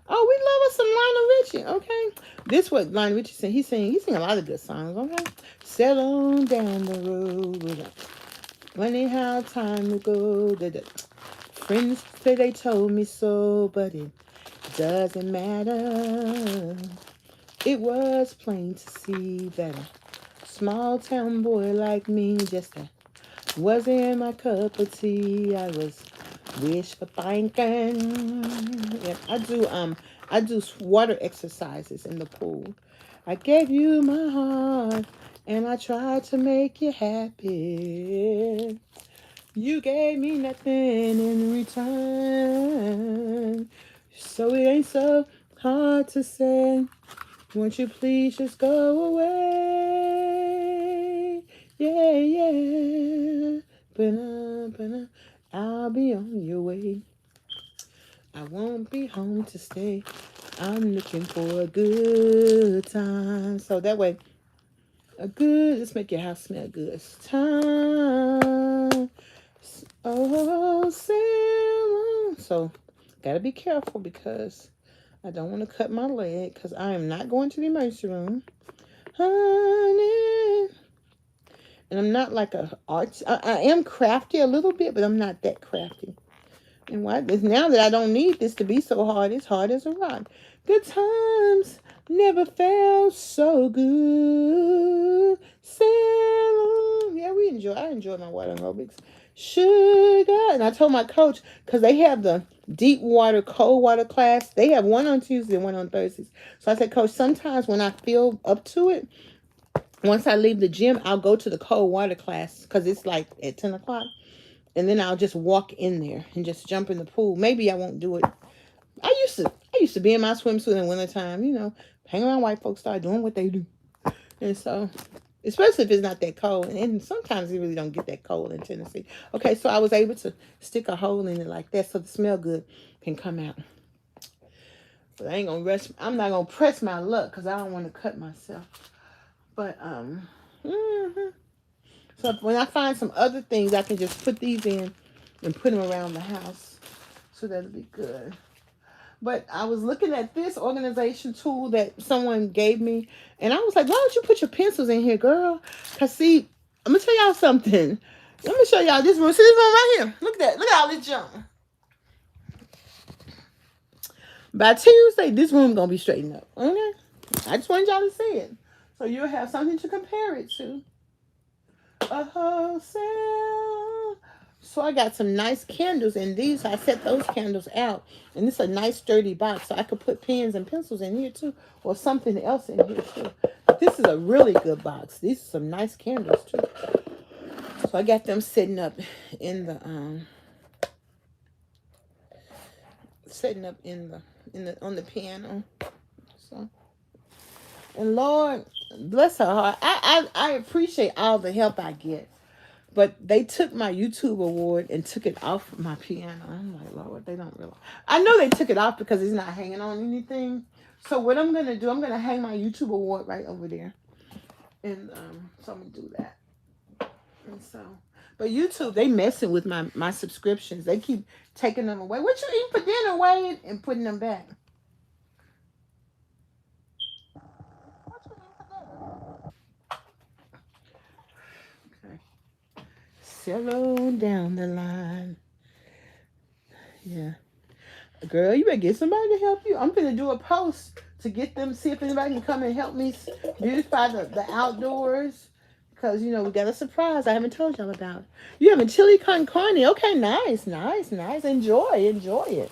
Oh, we love us some Lionel Richie. Okay, this what Lionel Richie sing. He sing a lot of good songs. Okay, sail on down the road. Funny how time will go. Friends say they told me so, but it doesn't matter. It was plain to see that a small town boy like me just wasn't my cup of tea. I was wish for thinking. Yeah, I do water exercises in the pool. I gave you my heart and I tried to make you happy. You gave me nothing in return. So it ain't so hard to say. Won't you please just go away? Yeah, yeah. Ba-na. I'll be on your way. I won't be home to stay. I'm looking for a good time. So that way, let's make your house smell good. Time. Oh, Sam. So, gotta be careful because I don't want to cut my leg because I am not going to the emergency room. Honey. And I'm not like a art. I am crafty a little bit, but I'm not that crafty. And why? It's now that I don't need this to be so hard. It's hard as a rock. Good times never felt so good. Sail on. Yeah, I enjoy my water aerobics. Sugar. And I told my coach, because they have the deep water, cold water class. They have one on Tuesday and one on Thursdays. So I said, Coach, sometimes when I feel up to it, once I leave the gym, I'll go to the cold water class because it's like at 10 o'clock. And then I'll just walk in there and just jump in the pool. Maybe I won't do it. I used to be in my swimsuit in wintertime, hang around white folks, start doing what they do. And so, especially if it's not that cold. And sometimes it really don't get that cold in Tennessee. Okay, so I was able to stick a hole in it like that so the smell good can come out. But I'm not gonna press my luck because I don't want to cut myself. But so when I find some other things, I can just put these in and put them around the house. So that'll be good. But I was looking at this organization tool that someone gave me, and I was like, why don't you put your pencils in here, girl? Because, see, I'm going to tell y'all something. Let me show y'all this room. See this room right here? Look at that. Look at all this junk. By Tuesday, this room going to be straightened up. Okay? I just wanted y'all to see it. So you'll have something to compare it to. So I got some nice candles in these. I set those candles out. And it's a nice sturdy box. So I could put pens and pencils in here too. Or something else in here too. But this is a really good box. These are some nice candles too. So I got them sitting up in the on the piano. So, and Lord bless her heart. I appreciate all the help I get. But they took my YouTube award and took it off my piano. I'm like, Lord, they don't realize. I know they took it off because it's not hanging on anything. So what I'm going to do, I'm going to hang my YouTube award right over there. And so I'm going to do that. And so, but YouTube, they messing with my subscriptions. They keep taking them away. What you eating for dinner, Wade? And putting them back. Okay. Sail down the line. Yeah. Girl, you better get somebody to help you. I'm going to do a post to get them, see if anybody can come and help me beautify the outdoors. Because, we got a surprise I haven't told y'all about. You having chili con carne. Okay, nice. Enjoy it.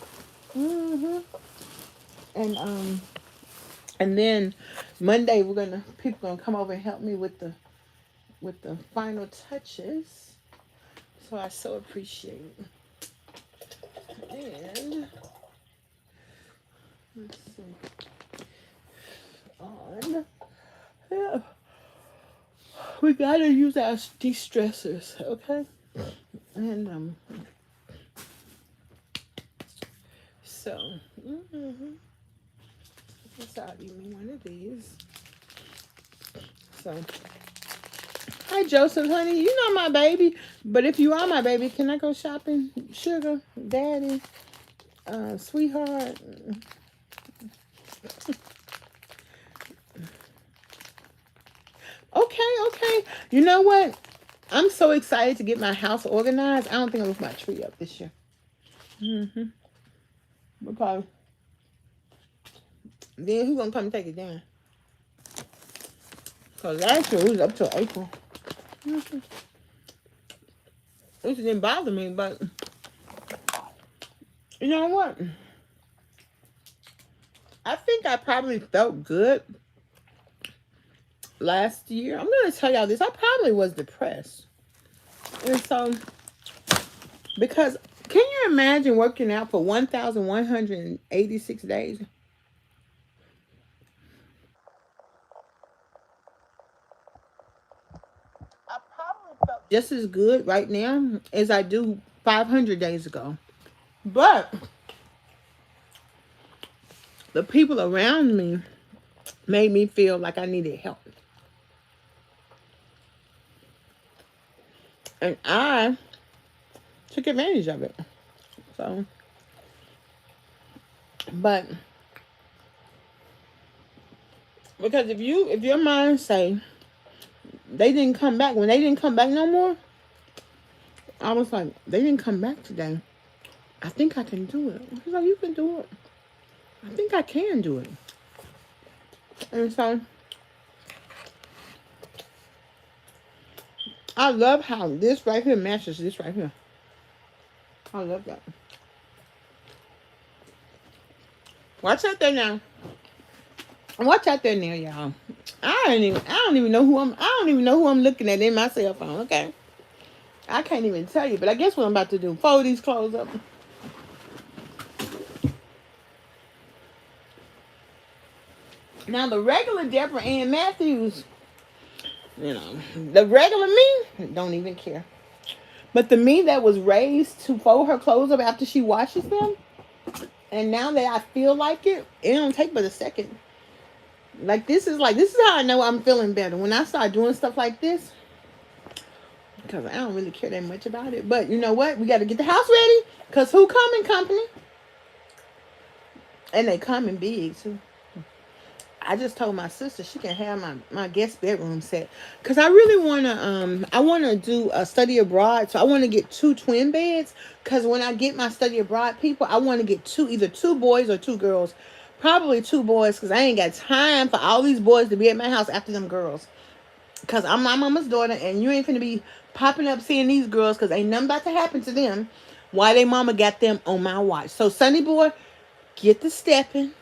And then Monday people gonna come over and help me with the final touches. So I so appreciate it. And let's see. Yeah. We gotta use our de-stressors, okay? And So, so I'll give me one of these. So, hi Joseph, honey. You know my baby, but if you are my baby, can I go shopping? Sugar, daddy, sweetheart. Okay. You know what? I'm so excited to get my house organized. I don't think I'm gonna put my tree up this year. Because then who's gonna come and take it down? Because last year it was up till April. It didn't bother me, but you know what? I think I probably felt good last year. I'm gonna tell y'all this. I probably was depressed. And so, because can you imagine working out for 1,186 days? I probably felt just as good right now as I do 500 days ago. But the people around me made me feel like I needed help. And I took advantage of it. So, but because if your mind say they didn't come back, when they didn't come back no more, I was like, they didn't come back today. I think I can do it. I was like, you can do it. I think I can do it. And so I love how this right here matches this right here. I love that. Watch out there now. Watch out there now, y'all. I don't even know who I'm looking at in my cell phone, okay? I can't even tell you, but I guess what I'm about to do, fold these clothes up. Now the regular Debra Ann Matthews, the regular me don't even care. But the me that was raised to fold her clothes up after she washes them, and now that I feel like it don't take but a second. This is how I know I'm feeling better. When I start doing stuff like this, because I don't really care that much about it. But you know what? We got to get the house ready, because who coming, company? And they coming big too. I just told my sister she can have my guest bedroom set, because I really want to do a study abroad. So I want to get 2 twin beds, because when I get my study abroad people, I want to get either 2 boys or 2 girls. Probably 2 boys, because I ain't got time for all these boys to be at my house after them girls. Because I'm my mama's daughter, and you ain't finna be popping up seeing these girls, because ain't nothing about to happen to them. Why they mama got them on my watch. So Sonny boy, get the stepping.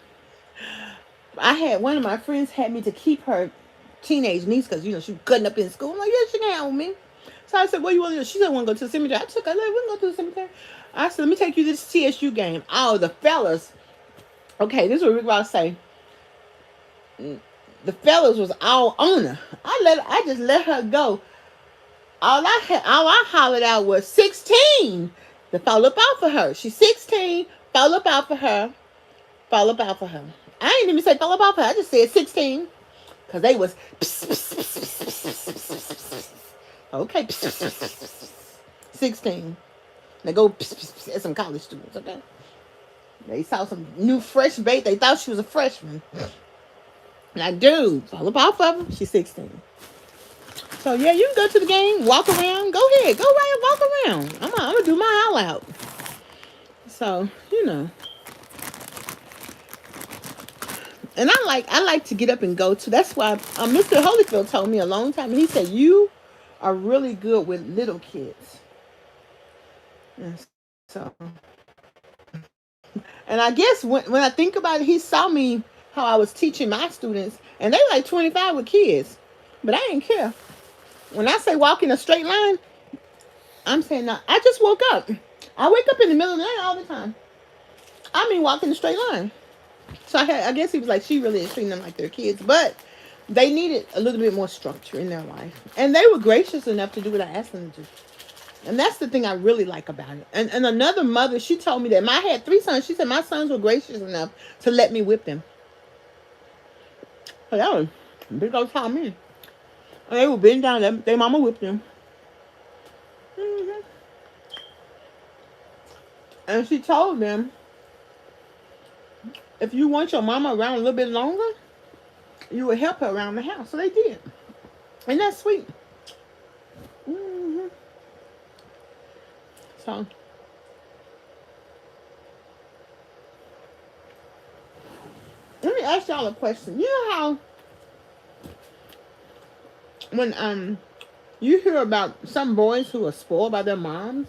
I had one of my friends had me to keep her teenage niece, because she was cutting up in school. I'm like, yeah, she can have me. So I said, what do you want to do? She said, I want to go to the cemetery. I took her, like, we can go to the cemetery. I said, let me take you to this TSU game. Oh, the fellas. Okay, this is what Rick Ross say. The fellas was all on her. I just let her go. All I hollered out was 16. To fall up off of her. She's 16. Fall up off of her. Fall up off of her. I ain't even say fall up off of her. I just said 16. Because they was. Okay. 16. They go at some college students, okay? They saw some new fresh bait. They thought she was a freshman. Like, dude, fall up off of her. She's 16. So, yeah, you can go to the game, walk around. Go ahead. Go right, walk around. I'm going to do my all out. So, And I like to get up and go to. That's why Mr. Holyfield told me a long time. He said, you are really good with little kids. And so, and I guess when I think about it, he saw me how I was teaching my students, and they like 25 with kids. But I didn't care. When I say walk in a straight line, I'm saying, no, I just woke up. I wake up in the middle of the night all the time. I mean, walk in a straight line. So I guess he was like, she really is treating them like their kids. But they needed a little bit more structure in their life. And they were gracious enough to do what I asked them to do. And that's the thing I really like about it. And another mother, she told me that I had 3 sons. She said my sons were gracious enough to let me whip them. So that was a big old time me. And they were bending down. Their mama whipped them. Hmm. And she told them, if you want your mama around a little bit longer, you would help her around the house. So they did. And that's sweet. Hmm. So let me ask y'all a question. You know how when you hear about some boys who are spoiled by their moms,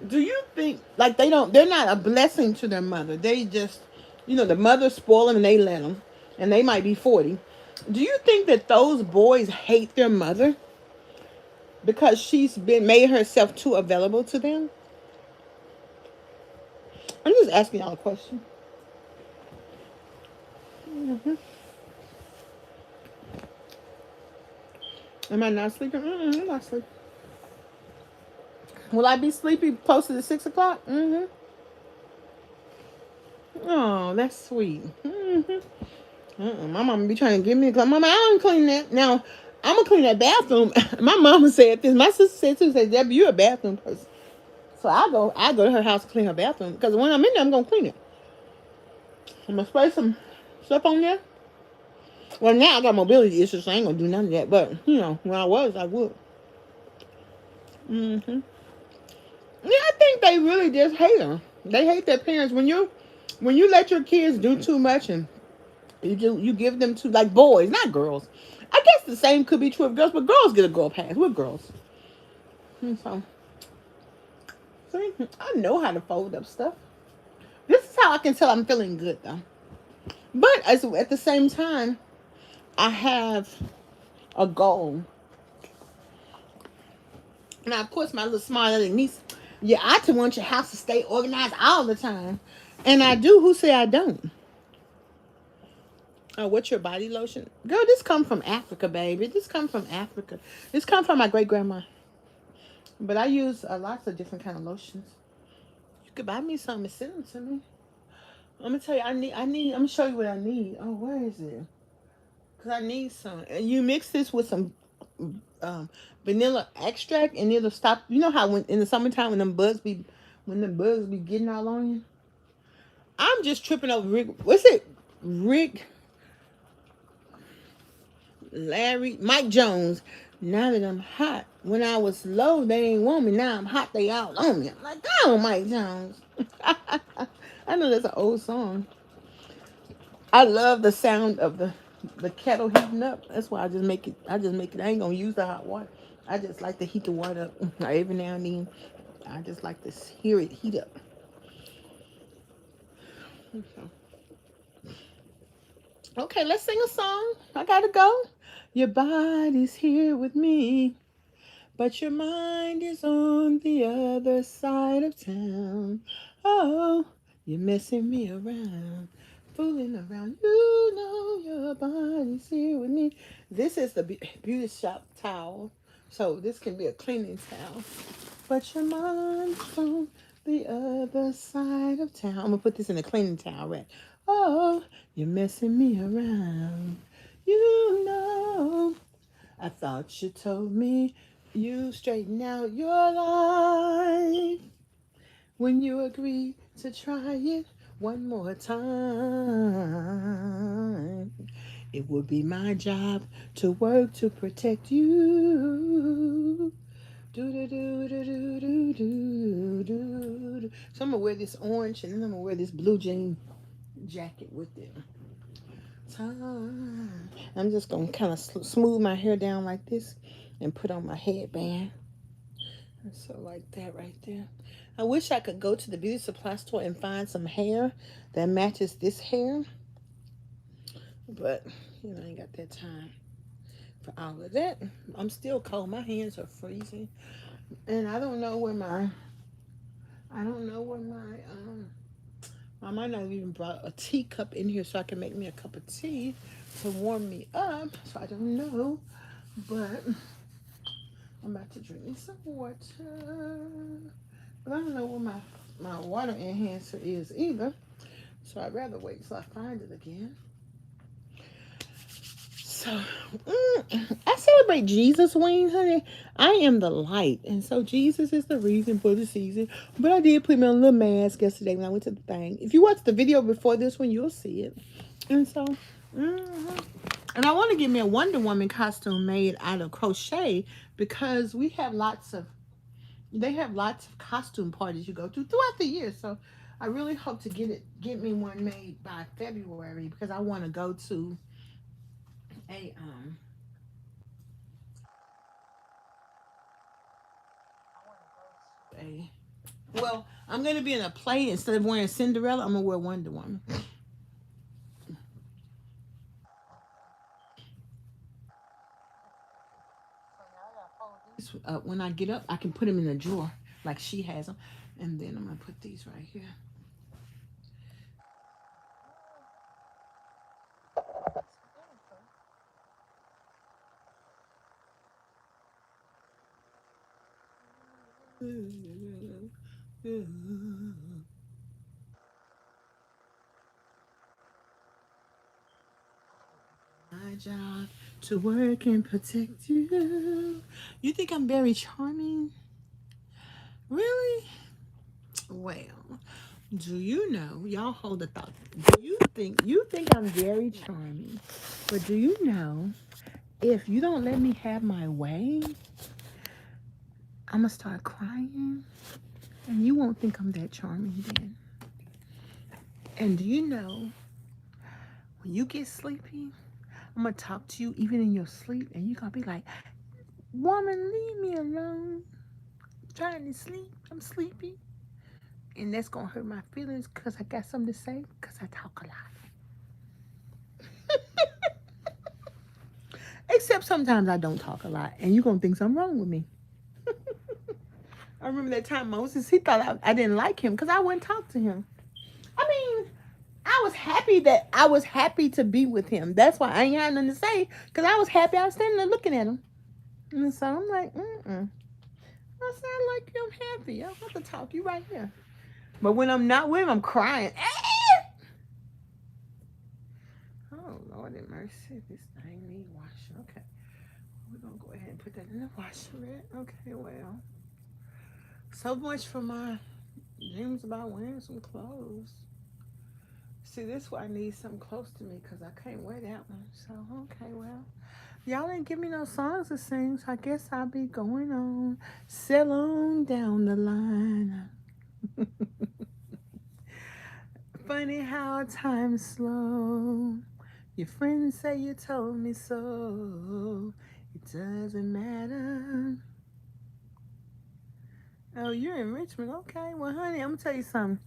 do you think like they're not a blessing to their mother? They just, the mother spoil them and they let them, and they might be 40. Do you think that those boys hate their mother because she's been made herself too available to them? I'm just asking y'all a question. Hmm. Am I not sleeping? I'm not sleeping. Will I be sleepy closer to 6 o'clock? Mm-hmm. Oh, that's sweet. Mm-hmm. My mama be trying to give me a clean. Mama, I don't clean that. Now, I'm going to clean that bathroom. My mama said this. My sister said too. Said, Debbie, you're a bathroom person. So I go to her house to clean her bathroom. Because when I'm in there, I'm going to clean it. I'm going to spray some stuff on there. Well, now I got mobility issues, so I ain't going to do none of that. But, when I was, I would. Mm-hmm. Yeah, I think they really just hate them. They hate their parents. When you let your kids do too much and you give them to like boys, not girls. I guess the same could be true of girls, but girls get a girl pass. We're girls. And so, see, I know how to fold up stuff. This is how I can tell I'm feeling good though. But at the same time, I have a goal. Now, of course, my little smart little niece, yeah, I just want your house to stay organized all the time. And I do. Who say I don't? Oh, what's your body lotion? Girl, this come from Africa, baby. This come from Africa. This come from my great grandma. But I use lots of different kind of lotions. You could buy me some and send them to me. I'm gonna tell you, I'm gonna show you what I need. Oh, where is it? Cause I need some. And you mix this with some um, vanilla extract, and it'll stop. You know how when in the summertime when the bugs be getting all on you. I'm just tripping over Rick. What's it? Rick, Larry, Mike Jones. Now that I'm hot, when I was low, they ain't want me. Now I'm hot, they all on me. I'm like, oh, Mike Jones. I know that's an old song. I love the sound of the kettle heating up. That's why I just make it. I ain't gonna use the hot water. I just like to heat the water up every now and then. I just like to hear it heat up. Okay, let's sing a song. I gotta go. Your body's here with me, but your mind is on the other side of town. Oh, you're messing me around, fooling around. You know your body's here with me. This is the beauty shop towel, so this can be a cleaning towel. But your mind's on the other side of town. I'm gonna put this in a cleaning towel rack. Oh, you're messing me around. You know. I thought you told me you straighten out your life when you agreed to try it one more time. It would be my job to work to protect you. Do do do do do do do do. So I'm gonna wear this orange and then I'm gonna wear this blue jean jacket with it. Time. I'm just gonna kind of smooth my hair down like this and put on my headband. So like that right there. I wish I could go to the beauty supply store and find some hair that matches this hair, but I ain't got that time for all of that. I'm still cold. My hands are freezing, and I don't know where my I might not have even brought a teacup in here so I can make me a cup of tea to warm me up. So I don't know, but I'm about to drink me some water. But I don't know where my water enhancer is either. So I'd rather wait till I find it again. So, I celebrate Jesus wings, honey. I am the light. And so Jesus is the reason for the season. But I did put me on a little mask yesterday when I went to the thing. If you watch the video before this one, you'll see it. And so, and I want to get me a Wonder Woman costume made out of crochet because they have lots of costume parties you go to throughout the year. So I really hope to get me one made by February because I want to go to a well, I'm gonna be in a play instead of wearing Cinderella. I'm gonna wear Wonder Woman. When I get up, I can put them in a drawer like she has them, and then I'm gonna put these right here. My job to work and protect you. You think I'm very charming? Really? Well, do you know? Y'all hold the thought. Do you think I'm very charming? But do you know if you don't let me have my way, I'm gonna start crying, and you won't think I'm that charming then. And do you know when you get sleepy, I'm gonna talk to you even in your sleep, and you're gonna be like, "Woman, leave me alone. I'm trying to sleep. I'm sleepy." And that's gonna hurt my feelings because I got something to say because I talk a lot. Except sometimes I don't talk a lot, and you're gonna think something wrong with me. I remember that time Moses, he thought I didn't like him because I wouldn't talk to him. I mean, I was happy to be with him. That's why I ain't had nothing to say because I was happy. I was standing there looking at him. And so I'm like, I sound like you. I'm happy. I don't have to talk. You right here. But when I'm not with him, I'm crying. Oh, Lord have mercy. This thing need washing. Okay. We're going to go ahead and put that in the washer. Okay, well. So much for my dreams about wearing some clothes. See, this is why I need something close to me because I can't wear that one. So, okay, well. Y'all ain't give me no songs to sing, so I guess I'll be going on. Sail on down the line. Funny how time's slow. Your friends say you told me so. It doesn't matter. Oh, you're in Richmond. Okay, well, honey, I'm gonna tell you something.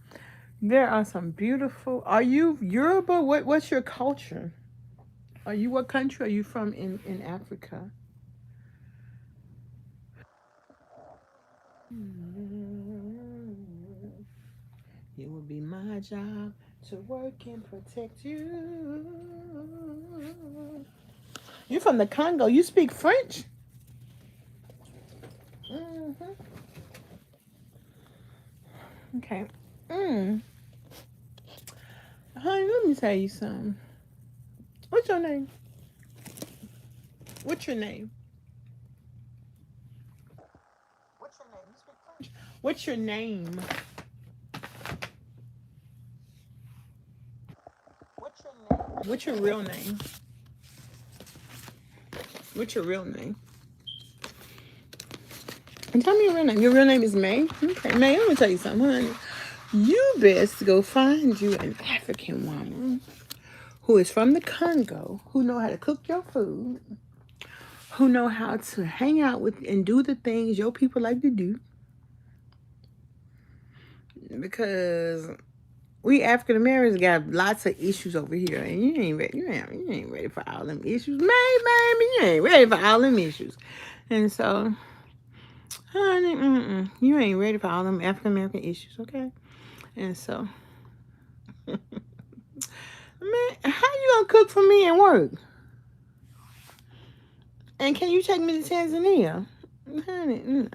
There are some beautiful. Are you Yoruba? What's your culture? Are you what country are you from in Africa? It will be my job to work and protect you. You're from the Congo. You speak French? Mm-hmm. Okay. Honey, let me tell you something. What's your name? What's your name? What's your name? You speak French? What's your name? What's your name? What's your real name? What's your real name? And tell me your real name. Your real name is May? Okay, May, let me tell you something, honey. You best go find you an African woman who is from the Congo, who know how to cook your food, who know how to hang out with and do the things your people like to do. Because we African Americans got lots of issues over here, and you ain't ready. You ain't ready for all them issues, baby. You ain't ready for all them issues, and so, honey, you ain't ready for all them African American issues, okay? And so, man, how you gonna cook for me and work? And can you take me to Tanzania? Honey,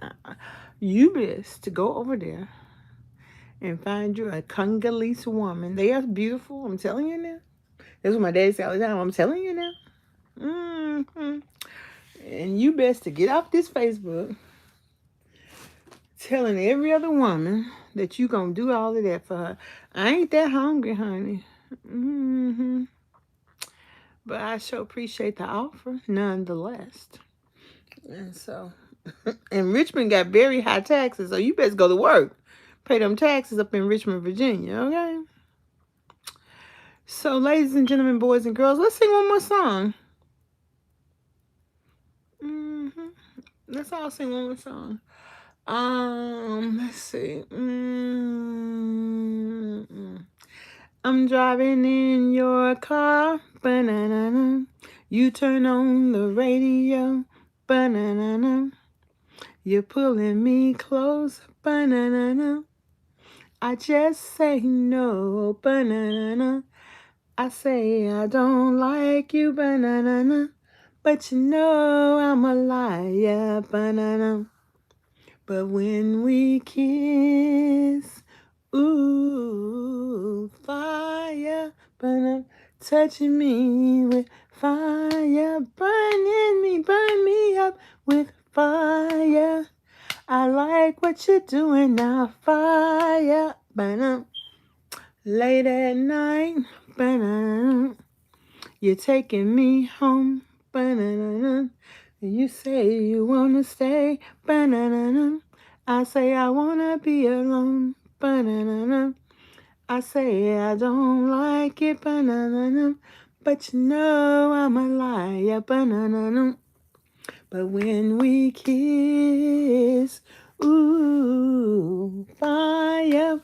you best to go over there and find you a Congolese woman. They are beautiful. I'm telling you now. That's what my dad said all the time. I'm telling you now. hmm And you best to get off this Facebook telling every other woman that you gonna do all of that for her. I ain't that hungry, honey. But I sure appreciate the offer, nonetheless. And so, and Richmond got very high taxes, so you best go to work. Pay them taxes up in Richmond, Virginia, okay? So, ladies and gentlemen, boys and girls, let's sing one more song. Let's all sing one more song. Let's see. I'm driving in your car, banana. You turn on the radio, banana. You're pulling me close, banana. I just say no, banana. I say I don't like you, banana. But you know I'm a liar, banana. But when we kiss, ooh, fire, banana, touching me with fire, burn me up with fire. I like what you're doing now, fire, banana. Late at night, banana. You're taking me home, banana. You say you wanna stay, banana. I say I wanna be alone, banana. I say I don't like it, banana. But you know I'm a liar, banana. But when we kiss, ooh, fire.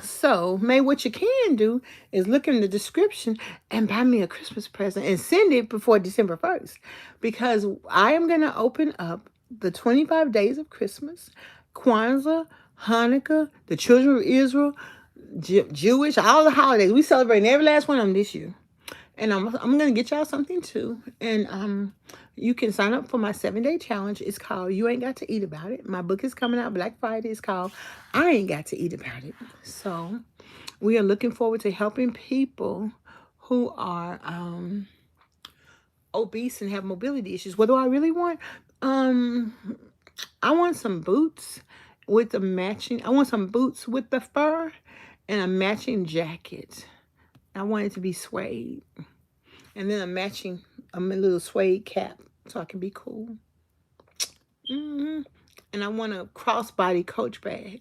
So, May, what you can do is look in the description and buy me a Christmas present and send it before December 1st. Because I am going to open up the 25 days of Christmas, Kwanzaa, Hanukkah, the children of Israel, Jewish, all the holidays. We celebrating every last one of them this year. And I'm gonna get y'all something too. And you can sign up for my 7-day challenge. It's called You Ain't Got to Eat About It. My book is coming out Black Friday. It's called I Ain't Got to Eat About It. So we are looking forward to helping people who are obese and have mobility issues. What do I really want? I want some boots with the matching. I want some boots with the fur and a matching jacket. I want it to be suede. And then a little suede cap so I can be cool. And I want a crossbody Coach bag.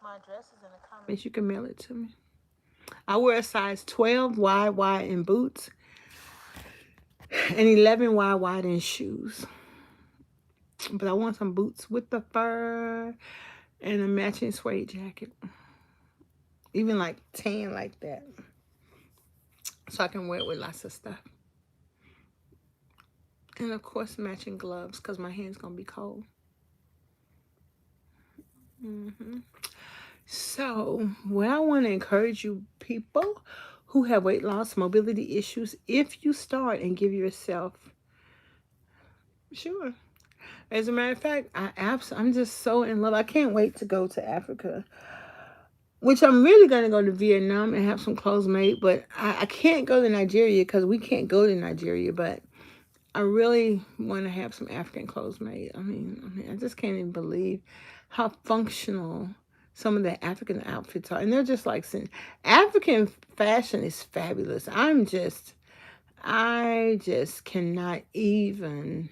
My address is in the comments. You can mail it to me. I wear a size 12 wide in boots and 11 wide in shoes. But I want some boots with the fur and a matching suede jacket. Even like tan like that. So I can wear it with lots of stuff. And of course matching gloves because my hand's going to be cold. So what I want to encourage you people who have weight loss, mobility issues, if you start and give yourself, sure. As a matter of fact, I'm just so in love. I can't wait to go to Africa, which I'm really going to go to Vietnam and have some clothes made. But I can't go to Nigeria because we can't go to Nigeria. But I really want to have some African clothes made. I mean, I just can't even believe how functional some of the African outfits are. And they're just like, African fashion is fabulous. I just cannot even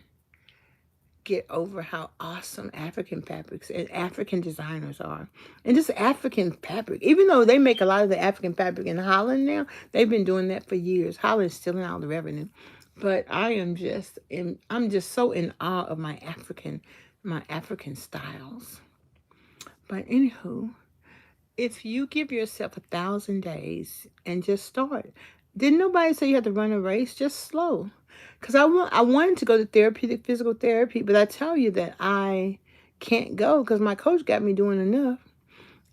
get over how awesome African fabrics and African designers are. And just African fabric. Even though they make a lot of the African fabric in Holland now, they've been doing that for years. Holland's stealing all the revenue. But I'm just so in awe of my African styles. But anywho, if you give yourself 1,000 days and just start, didn't nobody say you had to run a race? Just slow. Because I wanted to go to therapeutic physical therapy, but I tell you that I can't go because my coach got me doing enough.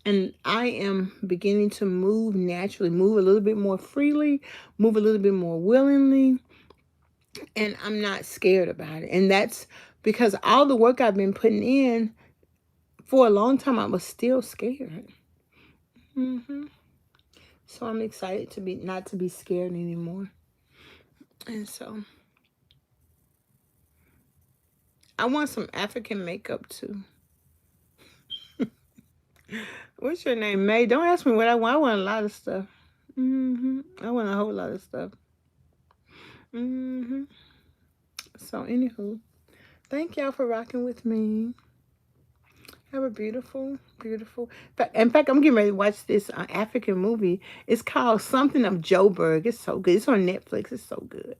And I am beginning to move naturally, move a little bit more freely, move a little bit more willingly. And I'm not scared about it. And that's because all the work I've been putting in for a long time, I was still scared. So I'm excited to be not to be scared anymore. And so I want some African makeup too. What's your name, May? Don't ask me what I want. I want a lot of stuff. I want a whole lot of stuff. So anywho, thank y'all for rocking with me. Have a beautiful, beautiful. In fact, I'm getting ready to watch this African movie. It's called something of Joburg. It's so good. It's on Netflix. It's so good.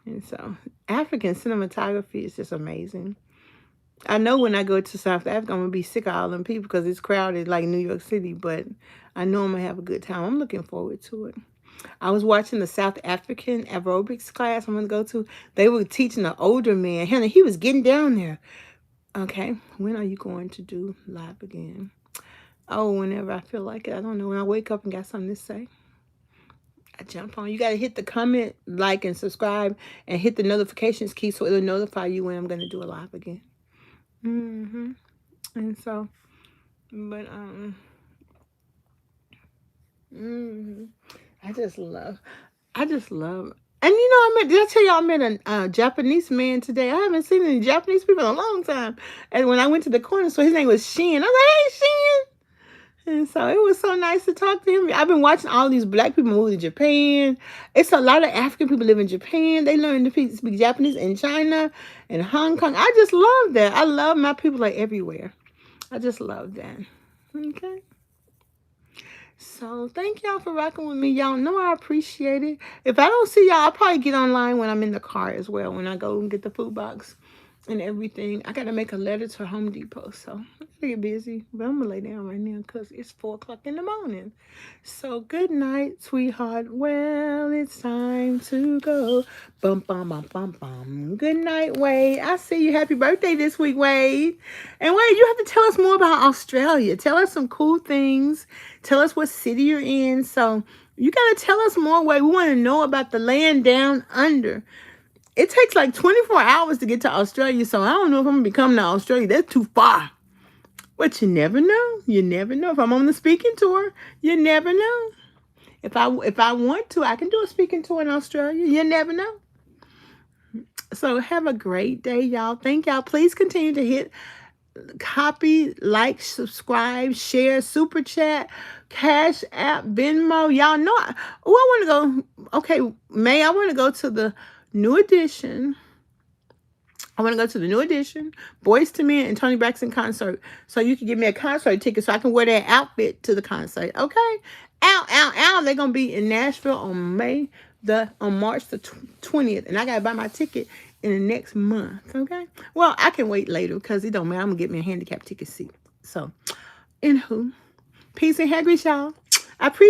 And so, African cinematography is just amazing. I know when I go to South Africa, I'm gonna be sick of all them people because it's crowded like New York City. But I know I'm gonna have a good time. I'm looking forward to it. I was watching the South African aerobics class I'm gonna go to. They were teaching an older man. He was getting down there. Okay, when are you going to do live again? Oh, whenever I feel like it. I don't know. When I wake up and got something to say, I jump on. You got to hit the comment, like, and subscribe, and hit the notifications key so it'll notify you when I'm going to do a live again. And so, but, I just love, and you know, did I tell y'all I met a Japanese man today? I haven't seen any Japanese people in a long time. And when I went to the corner store, his name was Shin. I was like, hey, Shin. And so it was so nice to talk to him. I've been watching all these black people move to Japan. It's a lot of African people live in Japan. They learn to speak Japanese in China and Hong Kong. I just love that. I love my people like everywhere. I just love that. Okay. So thank y'all for rocking with me. Y'all know I appreciate it. If I don't see y'all, I'll probably get online when I'm in the car as well. When I go and get the food box and everything. I got to make a letter to Home Depot. So I gotta get busy. But I'm going to lay down right now because it's 4 o'clock in the morning. So good night, sweetheart. Well, it's time to go. Bum, bum, bum, bum, bum. Good night, Wade. I see you. Happy birthday this week, Wade. And Wade, you have to tell us more about Australia. Tell us some cool things. Tell us what city you're in. So you got to tell us more, Wade. We want to know about the land down under. It takes like 24 hours to get to Australia, so I don't know if I'm going to be coming to Australia. That's too far. But you never know. You never know. If I'm on the speaking tour, you never know. If I want to, I can do a speaking tour in Australia. You never know. So have a great day, y'all. Thank y'all. Please continue to hit copy, like, subscribe, share, super chat, Cash App, Venmo. Y'all know I want to go. Okay, May, I want to go to the new edition. I want to go to the new edition, Boys to Men and Tony Braxton concert. So you can give me a concert ticket so I can wear that outfit to the concert. Okay? Ow. They're going to be in Nashville on March the 20th. And I got to buy my ticket in the next month. Okay? Well, I can wait later because it don't matter. I'm going to get me a handicap ticket seat. So, anywho, peace and hair grease, y'all. I appreciate